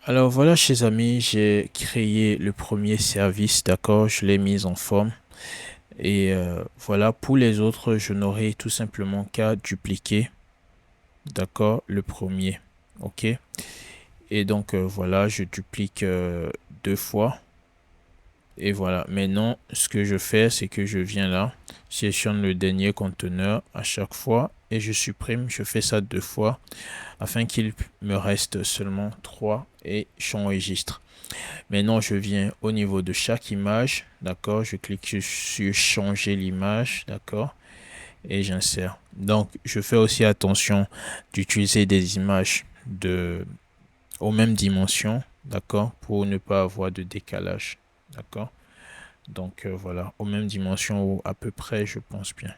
Alors voilà, chers amis, j'ai créé le premier service, d'accord, je l'ai mis en forme. Et voilà, pour les autres, je n'aurai tout simplement qu'à dupliquer, d'accord, le premier. OK. Et donc voilà, je duplique deux fois. Et voilà, maintenant, ce que je fais, c'est que je viens là, sélectionne le dernier conteneur à chaque fois et je supprime, je fais ça deux fois afin qu'il me reste seulement trois et j'enregistre. Maintenant, je viens au niveau de chaque image, d'accord, je clique sur changer l'image, d'accord, et j'insère. Donc, je fais aussi attention d'utiliser des images aux mêmes dimensions, d'accord, pour ne pas avoir de décalage, d'accord. Donc voilà, aux mêmes dimensions ou à peu près, je pense bien.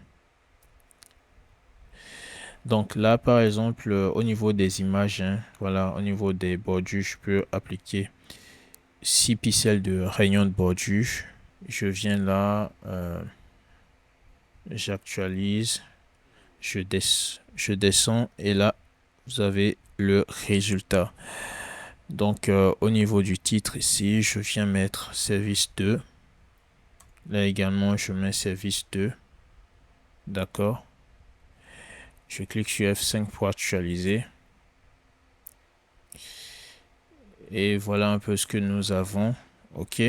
Donc là, par exemple, au niveau des images, hein, voilà, au niveau des bordures, je peux appliquer 6 pixels de rayon de bordure. Je viens là, j'actualise, je descends et là, vous avez le résultat. Donc au niveau du titre ici, je viens mettre service 2. Là également, je mets service 2. D'accord. Je clique sur F5 pour actualiser. Et voilà un peu ce que nous avons. OK.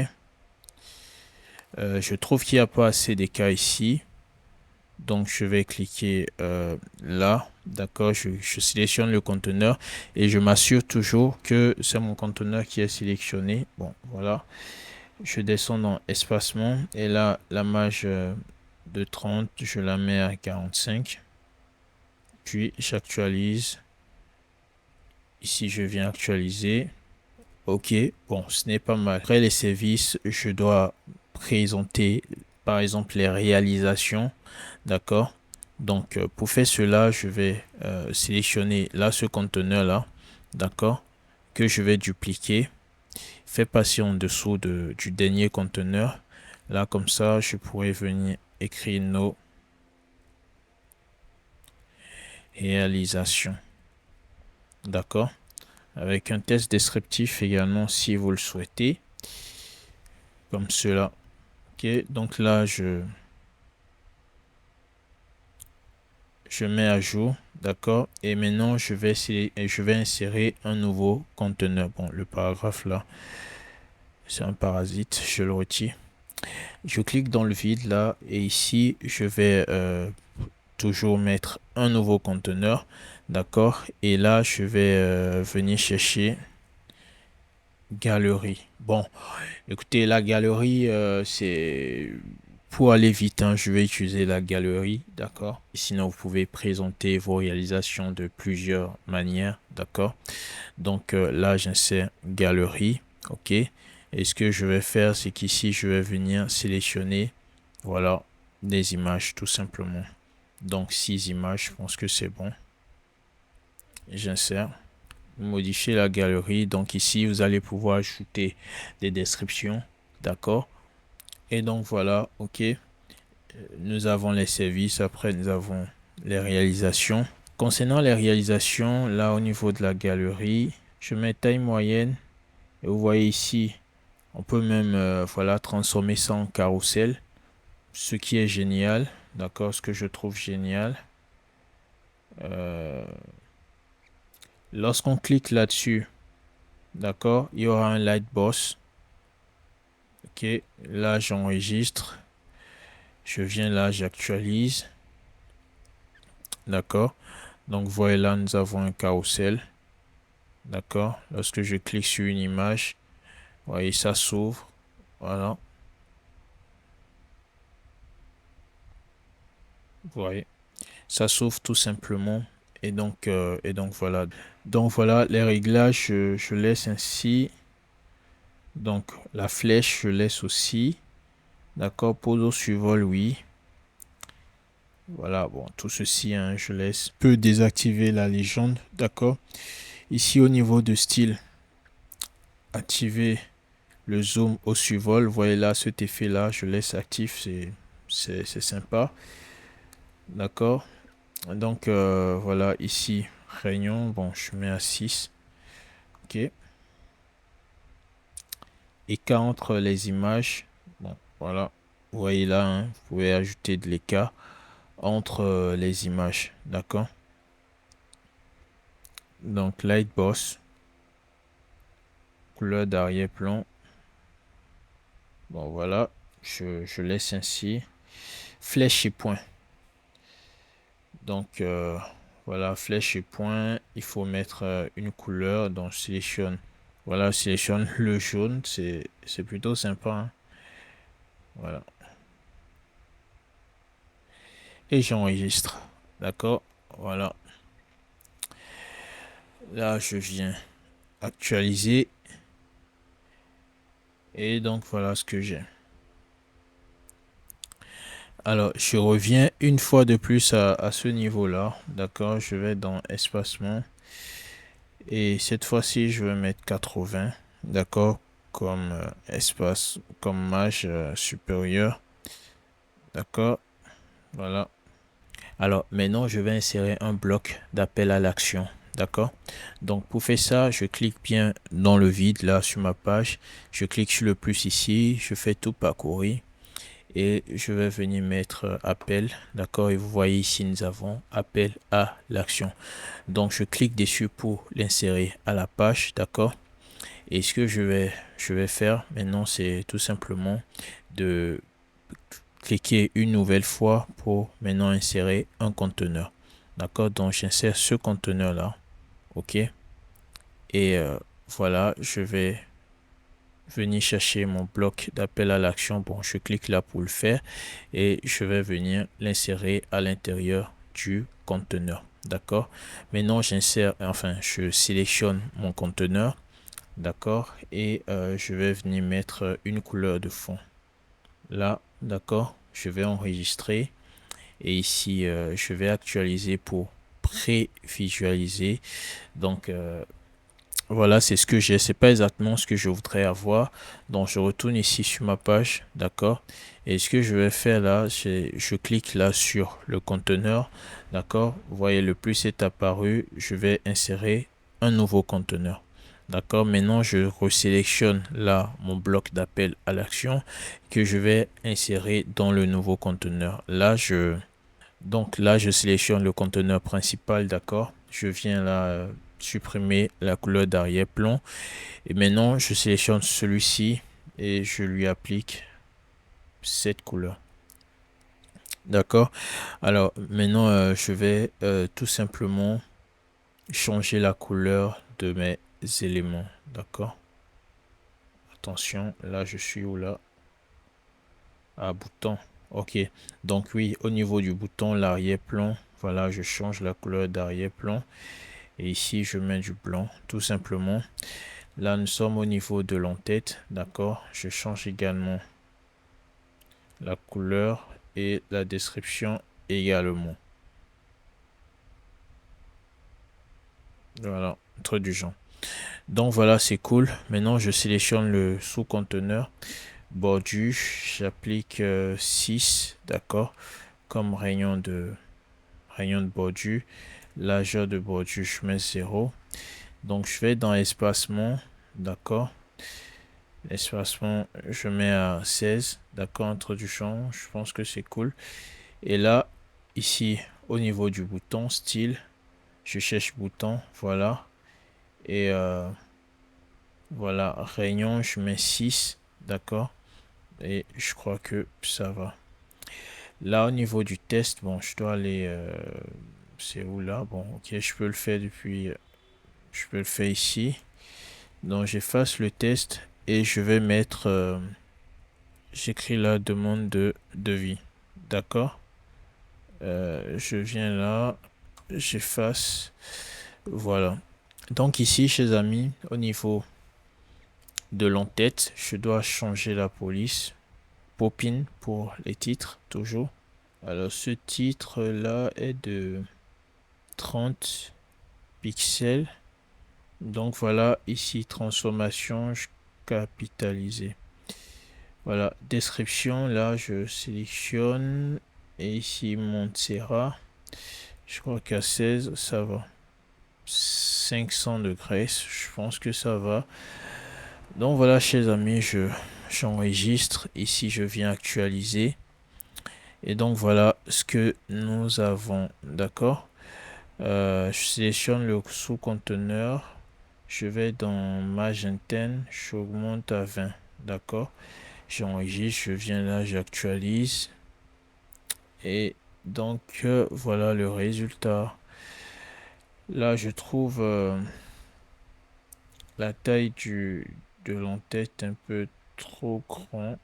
Je trouve qu'il n'y a pas assez d'écart ici. Donc je vais cliquer là. D'accord. Je sélectionne le conteneur et je m'assure toujours que c'est mon conteneur qui est sélectionné. Bon, voilà. Je descends dans espacement et là, la marge de 30, je la mets à 45. Puis j'actualise. Ici, je viens actualiser. OK, bon, ce n'est pas mal. Après les services, je dois présenter, par exemple, les réalisations. D'accord. Donc, pour faire cela, je vais sélectionner là ce conteneur-là. D'accord. Que je vais dupliquer. Faire passer en dessous du dernier conteneur. Là, comme ça, je pourrais venir écrire nos réalisations. D'accord. Avec un test descriptif également si vous le souhaitez. Comme cela. Ok, donc là, je mets à jour, d'accord, et maintenant je vais insérer un nouveau conteneur. Bon, le paragraphe là, c'est un parasite, je le retire. Je clique dans le vide là et ici je vais toujours mettre un nouveau conteneur, d'accord, et là je vais venir chercher galerie. Bon, écoutez, la galerie c'est pour aller vite, hein, je vais utiliser la galerie, d'accord. Sinon, vous pouvez présenter vos réalisations de plusieurs manières, d'accord. Donc là, j'insère galerie, ok. Et ce que je vais faire, c'est qu'ici, je vais venir sélectionner, voilà, des images, tout simplement. Donc 6 images, je pense que c'est bon. J'insère, modifier la galerie. Donc ici, vous allez pouvoir ajouter des descriptions, d'accord. Et donc voilà, ok. Nous avons les services, après nous avons les réalisations. Concernant les réalisations, là au niveau de la galerie, je mets taille moyenne. Et vous voyez ici, on peut même voilà, transformer ça en carrousel. Ce qui est génial, d'accord, ce que je trouve génial. Lorsqu'on clique là-dessus, d'accord, il y aura un Lightboss. Ok, là j'enregistre. Je viens là, j'actualise. D'accord. Donc voilà, nous avons un carrousel. D'accord. Lorsque je clique sur une image, vous voyez, ça s'ouvre. Voilà. Vous voyez, ça s'ouvre tout simplement. Et donc voilà. Donc voilà les réglages, je laisse ainsi. Donc la flèche, je laisse aussi. D'accord, pose au survol, oui. Voilà, bon, tout ceci, hein, je laisse. Je peux désactiver la légende, d'accord. Ici, au niveau de style, activer le zoom au survol. Vous voyez là, cet effet-là, je laisse actif, c'est sympa. D'accord. Donc, voilà, ici, réunion, bon, je mets à 6. OK. Écart entre les images. Bon, voilà. Vous voyez là, hein, vous pouvez ajouter de l'écart entre les images. D'accord. Donc, light boss. Couleur d'arrière-plan. Bon, voilà. Je laisse ainsi. Flèche et point. Donc, voilà, flèche et point. Il faut mettre une couleur. Donc, je sélectionne. Voilà, je sélectionne le jaune. C'est plutôt sympa, hein. Voilà. Et j'enregistre. D'accord. Voilà. Là, je viens actualiser. Et donc, voilà ce que j'ai. Alors, je reviens une fois de plus à ce niveau-là. D'accord. Je vais dans espacement. Et cette fois-ci, je vais mettre 80. D'accord. Comme espace, comme marge supérieure. D'accord. Voilà. Alors, maintenant, je vais insérer un bloc d'appel à l'action. D'accord. Donc, pour faire ça, je clique bien dans le vide, là, sur ma page. Je clique sur le plus ici. Je fais tout parcourir. Et je vais venir mettre appel. D'accord. Et vous voyez ici, nous avons appel à l'action. Donc, je clique dessus pour l'insérer à la page. D'accord. Et ce que je vais faire maintenant, c'est tout simplement de cliquer une nouvelle fois pour maintenant insérer un conteneur. D'accord, donc j'insère ce conteneur là. OK. Et voilà, je vais venir chercher mon bloc d'appel à l'action. Bon, je clique là pour le faire et je vais venir l'insérer à l'intérieur du conteneur. D'accord. Maintenant, j'insère, enfin, je sélectionne mon conteneur. D'accord. Et je vais venir mettre une couleur de fond. Là, d'accord. Je vais enregistrer. Et ici, je vais actualiser pour pré-visualiser. Donc, voilà, c'est ce que j'ai. C'est pas exactement ce que je voudrais avoir. Donc, je retourne ici sur ma page. D'accord. Et ce que je vais faire là, c'est je clique là sur le conteneur. D'accord. Vous voyez, le plus est apparu. Je vais insérer un nouveau conteneur. D'accord. Maintenant, je resélectionne là mon bloc d'appel à l'action que je vais insérer dans le nouveau conteneur. Donc là, je sélectionne le conteneur principal, d'accord. Je viens là supprimer la couleur d'arrière-plan. Et maintenant, je sélectionne celui-ci et je lui applique cette couleur. D'accord. Alors maintenant, je vais tout simplement changer la couleur de mes éléments. D'accord. Attention, là, je suis où là? Ah, bouton. Ok. Donc oui, au niveau du bouton, l'arrière-plan, voilà, je change la couleur d'arrière-plan. Et ici, je mets du blanc, tout simplement. Là, nous sommes au niveau de l'entête, d'accord. Je change également la couleur et la description également. Voilà, truc du genre. Donc voilà, c'est cool. Maintenant, je sélectionne le sous-conteneur. Bordure, j'applique 6, d'accord. Comme rayon de bordure. Largeur de bordure, je mets 0. Donc, je vais dans espacement, d'accord. Espacement, je mets à 16, d'accord, entre du champ, je pense que c'est cool. Et là, ici, au niveau du bouton, style, je cherche bouton, voilà. Et voilà, rayon, je mets 6, d'accord. Et je crois que ça va. Là, au niveau du test, bon, je dois aller, c'est où là? Bon, ok, je peux le faire depuis, je peux le faire ici. Donc, j'efface le test et je vais mettre... j'écris la demande de devis. D'accord. je viens là, j'efface. Voilà. Donc ici, chers amis, au niveau de l'entête, je dois changer la police. Popin pour les titres, toujours. Alors ce titre là est de 30 pixels. Donc voilà, ici transformation capitalisée. Voilà, description, là je sélectionne et ici Montserrat. Je crois qu'à 16 ça va. 500 degrés, je pense que ça va. Donc voilà, chers amis, j'enregistre. Ici je viens actualiser. Et donc voilà ce que nous avons, d'accord. Je sélectionne le sous-conteneur. Je vais dans Magenten, j'augmente à 20, d'accord. J'enregistre, je viens là, j'actualise. Et donc voilà le résultat. Là je trouve la taille de l'entête un peu trop grand.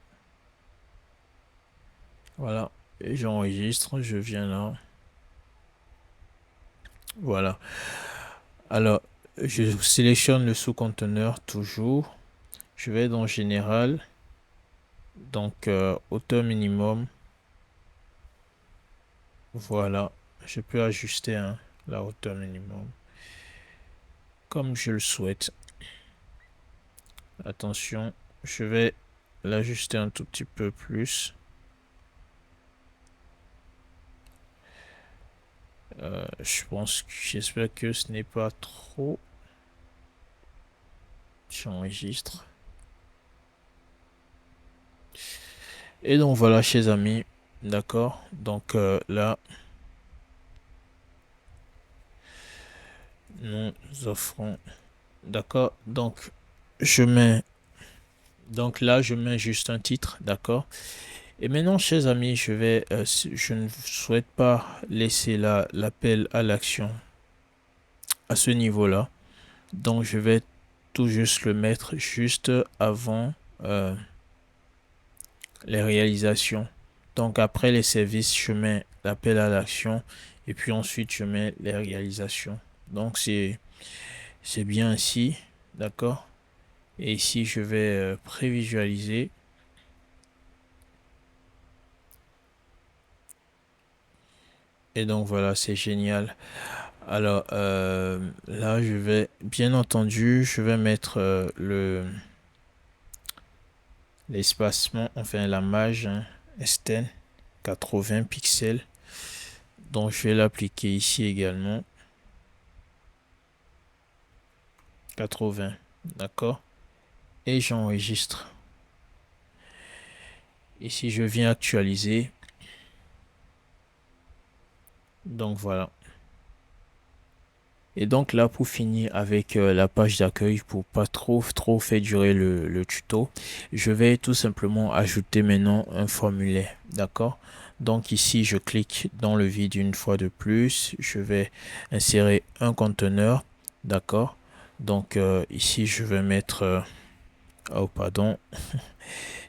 Voilà, et j'enregistre, je viens là. Voilà. Alors, je sélectionne le sous-conteneur toujours. Je vais dans Général. Donc, hauteur minimum. Voilà. Je peux ajuster la hauteur minimum comme je le souhaite. Attention, je vais l'ajuster un tout petit peu plus. J'espère que ce n'est pas trop. J'enregistre. Et donc voilà, chers amis, d'accord. Donc là, nous offrons, d'accord. Donc là, je mets juste un titre, d'accord. Et maintenant, chers amis, je ne souhaite pas laisser l'appel à l'action à ce niveau-là. Donc, je vais tout juste le mettre juste avant les réalisations. Donc, après les services, je mets l'appel à l'action et puis ensuite, je mets les réalisations. Donc, c'est bien ainsi, d'accord. Et ici, je vais prévisualiser. Et donc, voilà, c'est génial. Alors là, bien entendu, je vais mettre l'espacement, enfin la marge Esten 80 pixels. Donc je vais l'appliquer ici également. 80, d'accord. Et j'enregistre. Ici, je viens actualiser. Donc voilà. Et donc là, pour finir avec la page d'accueil, pour pas trop faire durer le tuto, je vais tout simplement ajouter maintenant un formulaire, d'accord. Donc ici, je clique dans le vide une fois de plus, je vais insérer un conteneur, d'accord. Donc ici, je vais mettre, oh pardon,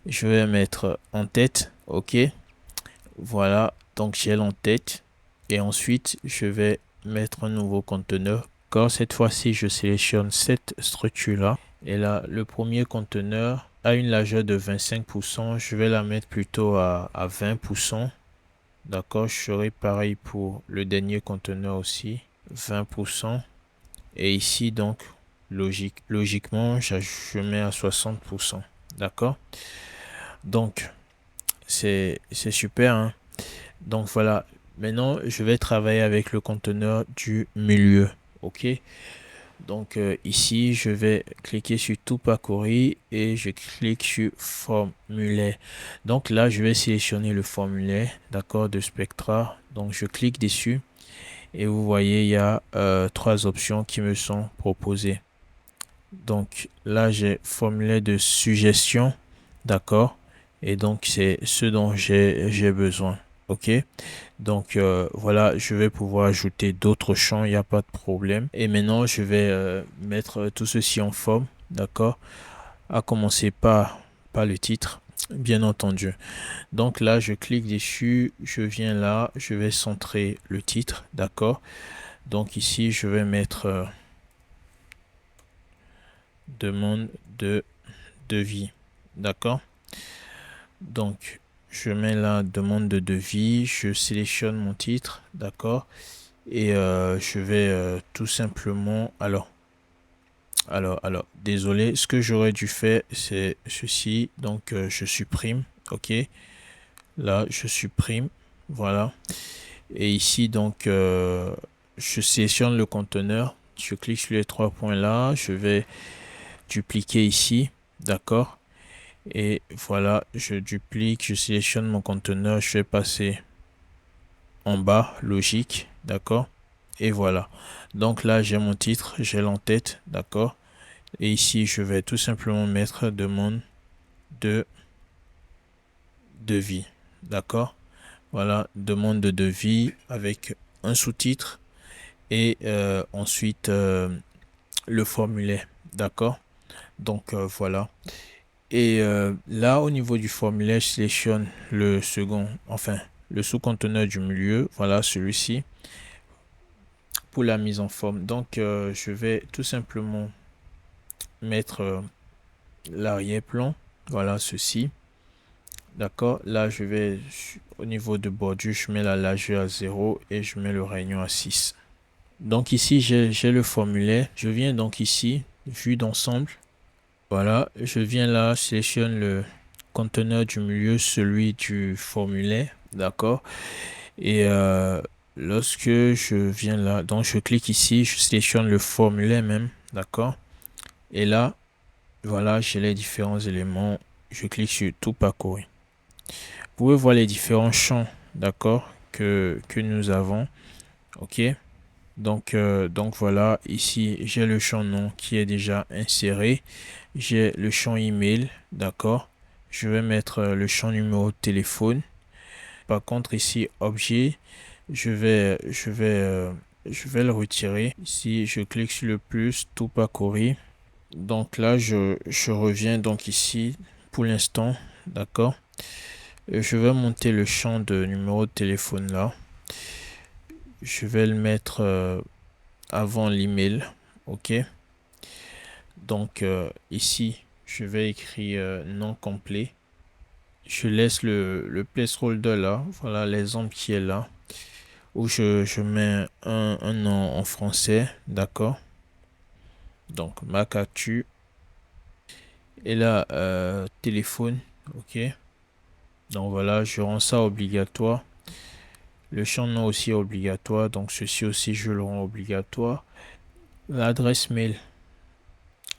je vais mettre en tête, ok. Voilà, donc j'ai l'entête et ensuite, je vais mettre un nouveau conteneur. Car cette fois-ci, je sélectionne cette structure-là. Et là, le premier conteneur a une largeur de 25%. Je vais la mettre plutôt à 20%. D'accord, je ferai pareil pour le dernier conteneur aussi. 20%. Et ici, donc, logiquement, je mets à 60%. D'accord. Donc, c'est super, hein. Donc voilà, maintenant je vais travailler avec le conteneur du milieu, ok. Donc ici je vais cliquer sur tout parcourir et je clique sur formulaire. Donc là je vais sélectionner le formulaire, d'accord, de Spectra. Donc je clique dessus et vous voyez il y a trois options qui me sont proposées. Donc là j'ai formulaire de suggestion, d'accord, et donc c'est ce dont j'ai besoin. Ok, donc voilà, je vais pouvoir ajouter d'autres champs, il n'y a pas de problème. Et maintenant, je vais mettre tout ceci en forme, d'accord. À commencer par le titre. bien entendu. Donc là, je clique dessus, je viens là, je vais centrer le titre, d'accord. Donc ici, je vais mettre demande de devis, d'accord. Donc, je mets la demande de devis, je sélectionne mon titre, d'accord. Et je vais tout simplement, désolé, ce que j'aurais dû faire, c'est ceci. Donc, je supprime, ok. Là, je supprime, voilà. Et ici, donc, je sélectionne le conteneur. Je clique sur les trois points là. Je vais dupliquer ici, d'accord. Et voilà, je duplique, je sélectionne mon conteneur. Je vais passer en bas, logique, d'accord. Et voilà. Donc là, j'ai mon titre, j'ai l'entête, d'accord. Et ici, je vais tout simplement mettre demande de devis, d'accord. Voilà, demande de devis avec un sous-titre et ensuite le formulaire, d'accord. Donc voilà. Et là, au niveau du formulaire, je sélectionne le second, enfin, le sous-conteneur du milieu, voilà celui-ci, pour la mise en forme. Donc je vais tout simplement mettre l'arrière-plan, voilà ceci. D'accord, là je vais au niveau de bordure, je mets la largeur à 0 et je mets le rayon à 6. Donc ici j'ai le formulaire. Je viens donc ici, vue d'ensemble. Voilà, je viens là, je sélectionne le conteneur du milieu, celui du formulaire. D'accord. Et lorsque je viens là, donc je clique ici, je sélectionne le formulaire même. D'accord. Et là, voilà, j'ai les différents éléments. Je clique sur tout parcourir. Vous pouvez voir les différents champs, d'accord, que nous avons. OK. Donc voilà, ici j'ai le champ nom qui est déjà inséré. J'ai le champ email, d'accord. Je vais mettre le champ numéro de téléphone. Par contre ici objet, je vais le retirer. Ici je clique sur le plus, tout parcourir. Donc là je reviens donc ici pour l'instant, d'accord. Je vais monter le champ de numéro de téléphone là. Je vais le mettre avant l'email, ok. Donc ici je vais écrire nom complet. Je laisse le placeholder là, voilà l'exemple qui est là, où je mets un nom en français, d'accord. Donc Macatu. Et là téléphone, ok. Donc voilà, je rends ça obligatoire. Le champ nom aussi est obligatoire, donc ceci aussi je le rends obligatoire. L'adresse mail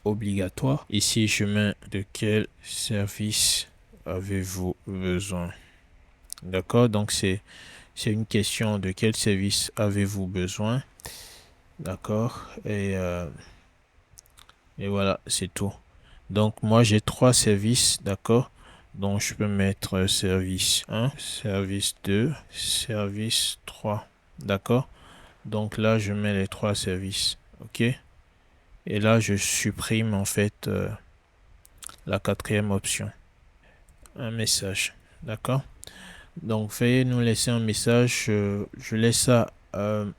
obligatoire. Ici, je mets de quel service avez-vous besoin? D'accord, donc c'est une question de quel service avez-vous besoin? D'accord, et voilà, c'est tout. Donc moi j'ai trois services, d'accord. Donc je peux mettre service 1, service 2, service 3. D'accord. Donc là je mets les trois services. OK. Et là je supprime en fait la quatrième option. Un message. D'accord. Donc veuillez nous laisser un message. Je laisse ça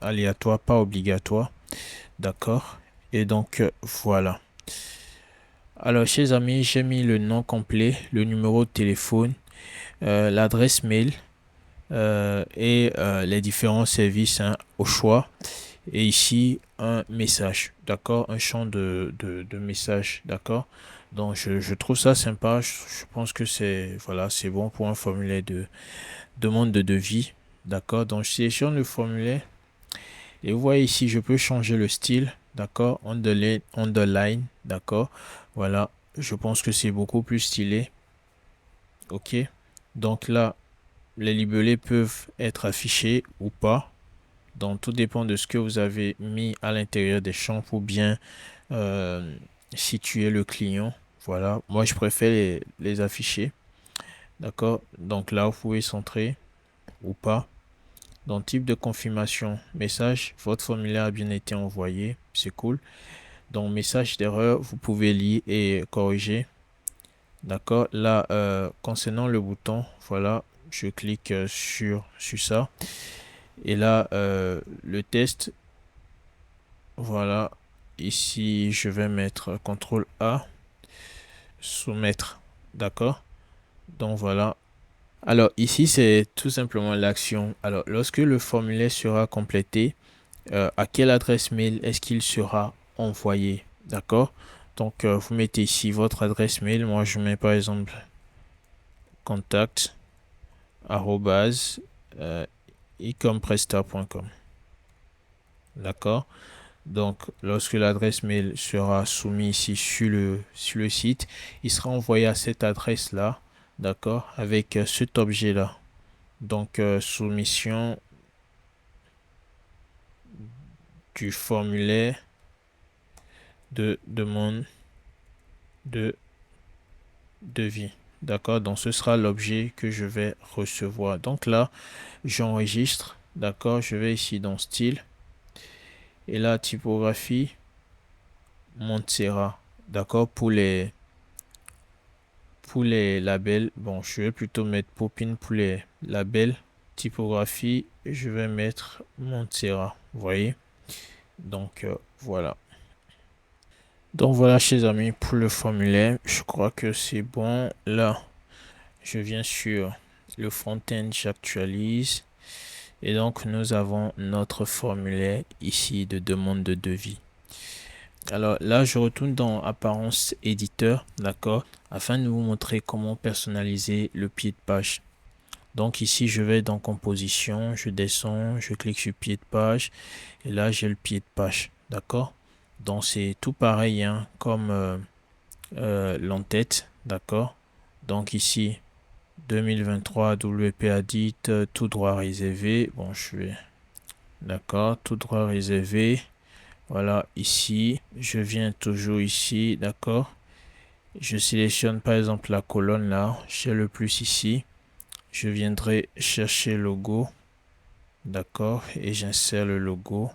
aléatoire, pas obligatoire. D'accord. Et donc voilà. Alors chers amis, j'ai mis le nom complet, le numéro de téléphone, l'adresse mail et les différents services hein, au choix. Et ici, un message, d'accord? Un champ de message, d'accord? Donc, je trouve ça sympa. Je pense que c'est voilà, c'est bon pour un formulaire de demande de devis, d'accord? Donc, je sélectionne le formulaire. Et vous voyez ici, je peux changer le style, d'accord? Underline, d'accord? Voilà, je pense que c'est beaucoup plus stylé, ok? Donc là, les libellés peuvent être affichés ou pas. Donc tout dépend de ce que vous avez mis à l'intérieur des champs pour bien euh, situer le client. Voilà, moi je préfère les afficher. D'accord? Donc là, vous pouvez centrer ou pas. Donc type de confirmation, message, votre formulaire a bien été envoyé, c'est cool. Donc message d'erreur, vous pouvez lire et corriger. D'accord. Là, concernant le bouton, voilà, je clique sur ça. Et là, le test, voilà. Ici, je vais mettre CTRL A, soumettre. D'accord. Donc voilà. Alors ici, c'est tout simplement l'action. Alors, lorsque le formulaire sera complété, à quelle adresse mail est-ce qu'il sera envoyé? D'accord? Donc, vous mettez ici votre adresse mail. Moi, je mets par exemple contact arrobase ecompresta.com. D'accord? Donc, lorsque l'adresse mail sera soumise ici sur le site, il sera envoyé à cette adresse-là, d'accord, avec cet objet-là. Donc, soumission du formulaire de demande de devis. D'accord, donc ce sera l'objet que je vais recevoir. Donc là, j'enregistre. D'accord, je vais ici dans style. Et là, typographie, Montserrat. D'accord, pour les labels, bon, je vais plutôt mettre Popin pour les labels. Typographie, je vais mettre Montserrat. Vous voyez? Donc, voilà. Donc voilà, chers amis, pour le formulaire, je crois que c'est bon. Là, je viens sur le front-end, j'actualise. Et donc, nous avons notre formulaire ici de demande de devis. Alors là, je retourne dans Apparence éditeur, d'accord, afin de vous montrer comment personnaliser le pied de page. Donc ici, je vais dans Composition, je descends, je clique sur Pied de page, et là, j'ai le pied de page, d'accord. Donc c'est tout pareil, hein, comme l'entête, d'accord. Donc ici, 2023 WPA dit tout droit réservé. Bon, je vais, d'accord, tout droit réservé. Voilà, ici, je viens toujours ici, d'accord. Je sélectionne par exemple la colonne là, j'ai le plus ici. Je viendrai chercher logo, d'accord, et j'insère le logo.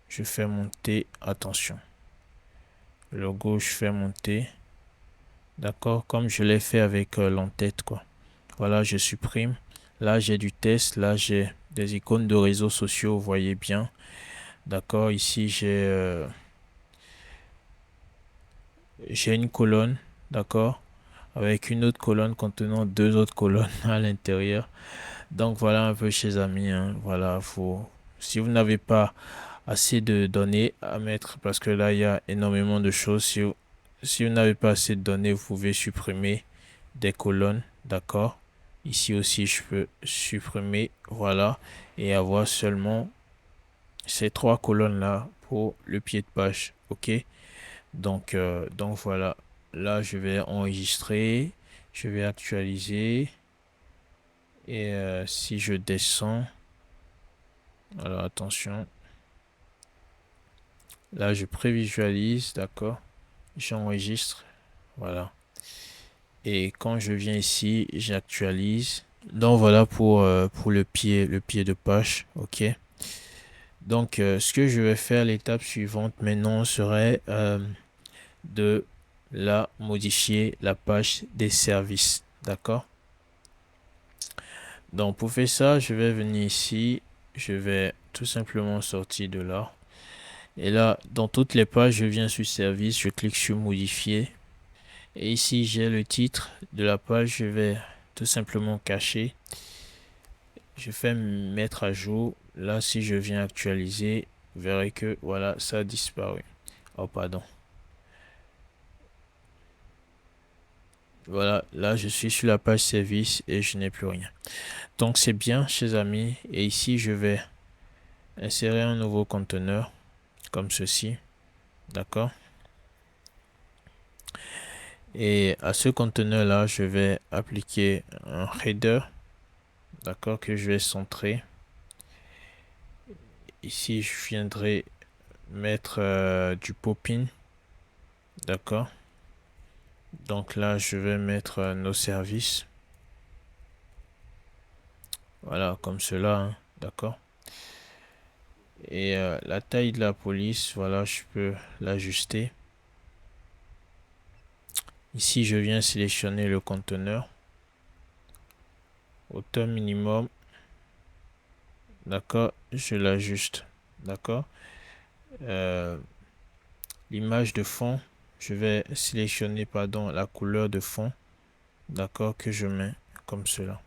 Je fais monter, attention. Le logo, je fais monter, d'accord, comme je l'ai fait avec l'entête, quoi. Voilà, je supprime. Là, j'ai du test, là, j'ai des icônes de réseaux sociaux, vous voyez bien. D'accord, ici, j'ai une colonne, d'accord, avec une autre colonne contenant deux autres colonnes à l'intérieur. Donc voilà un peu chers amis, hein. Voilà, si vous n'avez pas assez de données à mettre, parce que là il y a énormément de choses, si vous n'avez pas assez de données, vous pouvez supprimer des colonnes, d'accord. Ici aussi je peux supprimer, voilà, et avoir seulement ces trois colonnes là pour le pied de page, ok. Donc voilà, là je vais enregistrer, je vais actualiser. Et si je descends, alors attention, là je prévisualise, d'accord, j'enregistre, voilà. Et quand je viens ici, j'actualise. Donc voilà pour le pied de page, ok. Donc ce que je vais faire, l'étape suivante maintenant serait de la modifier la page des services, d'accord. Donc pour faire ça, je vais venir ici, je vais tout simplement sortir de là. Et là, dans toutes les pages, je viens sur service, je clique sur modifier. Et ici, j'ai le titre de la page, je vais tout simplement cacher. Je fais mettre à jour. Là, si je viens actualiser, vous verrez que voilà, ça a disparu. Oh, pardon. Voilà, là, je suis sur la page service et je n'ai plus rien. Donc, c'est bien, chers amis. Et ici, je vais insérer un nouveau conteneur comme ceci. D'accord? Et à ce conteneur là, je vais appliquer un header, d'accord, que je vais centrer. Ici, je viendrai mettre du popping, d'accord. Donc là, je vais mettre nos services. Voilà, comme cela, hein, d'accord. Et la taille de la police, voilà, je peux l'ajuster. Ici, je viens sélectionner le conteneur. Hauteur minimum. D'accord, je l'ajuste. D'accord. L'image de fond, je vais sélectionner, pardon, la couleur de fond. D'accord, que je mets comme cela.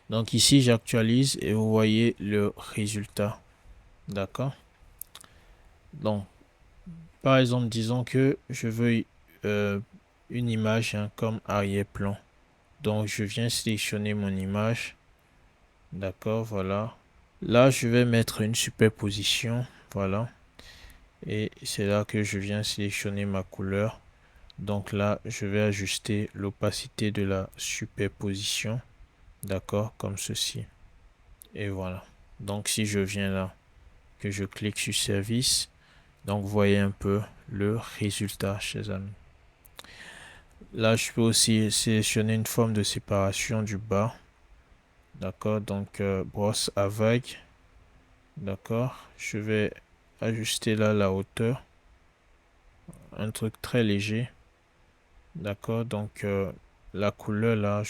Donc ici, j'actualise et vous voyez le résultat. D'accord. Donc, par exemple, disons que je veux une image comme arrière-plan. Donc, je viens sélectionner mon image. D'accord, voilà. Là, je vais mettre une superposition. Voilà. Et c'est là que je viens sélectionner ma couleur. Donc là, je vais ajuster l'opacité de la superposition. D'accord, comme ceci. Et voilà. Donc si je viens là, que je clique sur service, donc vous voyez un peu le résultat, chers amis. Là, je peux aussi sélectionner une forme de séparation du bas. D'accord, donc brosse à vague. D'accord, je vais ajuster là la hauteur. Un truc très léger. D'accord, donc la couleur là,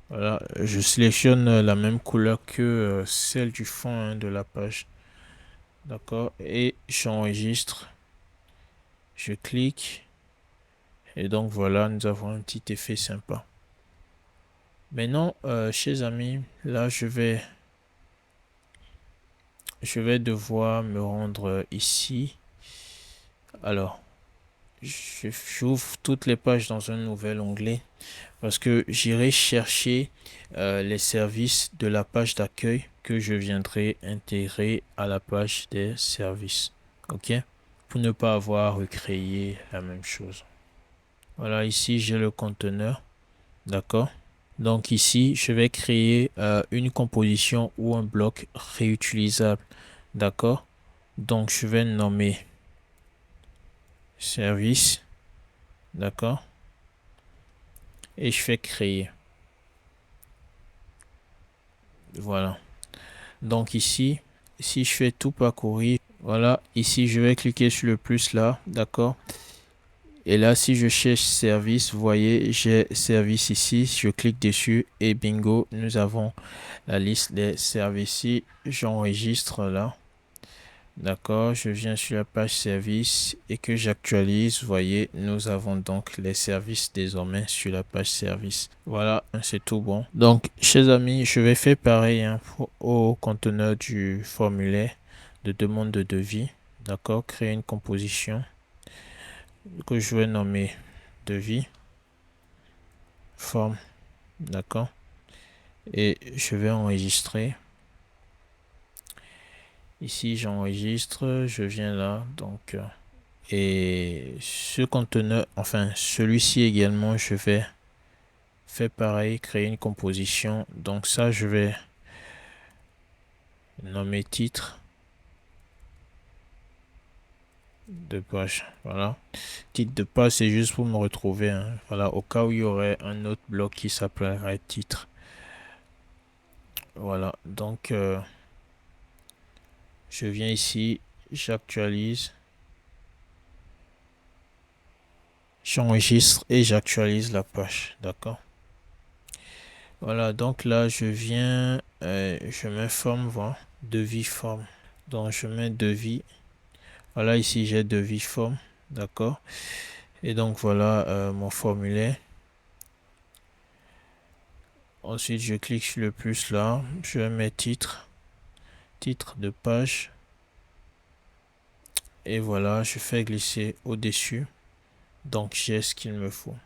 voilà, je sélectionne la même couleur que celle du fond hein, de la page. D'accord, et j'enregistre. Je clique. Et donc voilà, nous avons un petit effet sympa. Maintenant, chers amis, là je vais devoir me rendre ici. Alors, j'ouvre toutes les pages dans un nouvel onglet parce que j'irai chercher les services de la page d'accueil que je viendrai intégrer à la page des services. OK? Pour ne pas avoir recréé la même chose. Voilà, ici j'ai le conteneur. D'accord? Donc ici, je vais créer une composition ou un bloc réutilisable. D'accord? Donc je vais nommer service. D'accord? Et je fais créer. Voilà. Donc ici, si je fais tout parcourir, voilà, ici je vais cliquer sur le plus là. D'accord? Et là, si je cherche service, vous voyez, j'ai service ici. Je clique dessus et bingo, nous avons la liste des services. Ici, j'enregistre là. D'accord, je viens sur la page service et que j'actualise. Vous voyez, nous avons donc les services désormais sur la page service. Voilà, c'est tout bon. Donc, chers amis, je vais faire pareil hein, au conteneur du formulaire de demande de devis. D'accord, créer une composition que je vais nommer devis, forme. D'accord, et je vais enregistrer. Ici, j'enregistre, je viens là, donc et ce conteneur, enfin celui-ci également, je vais faire pareil, créer une composition. Donc ça, je vais nommer titre de page. Voilà, titre de page, c'est juste pour me retrouver. Hein. Voilà, au cas où il y aurait un autre bloc qui s'appellerait titre. Voilà, donc je viens ici, j'actualise, j'enregistre et j'actualise la page. D'accord. Voilà, donc là, je viens, je mets forme, voilà, devis forme. Donc, je mets devis. Voilà, ici, j'ai devis forme. D'accord. Et donc, voilà mon formulaire. Ensuite, je clique sur le plus là. Je mets titre. Titre de page. Et voilà, je fais glisser au-dessus. Donc, j'ai ce qu'il me faut.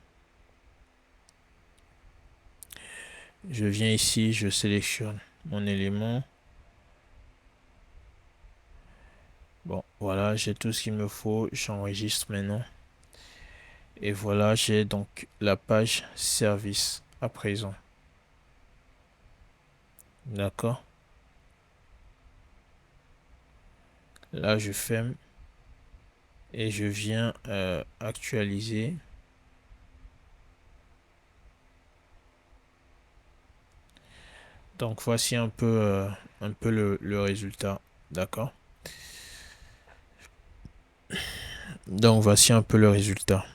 Je viens ici, je sélectionne mon élément. Bon, voilà, j'ai tout ce qu'il me faut. J'enregistre maintenant. Et voilà, j'ai donc la page service à présent. D'accord. Là, je ferme et je viens actualiser. Donc voici un peu le résultat. D'accord. Donc voici un peu le résultat.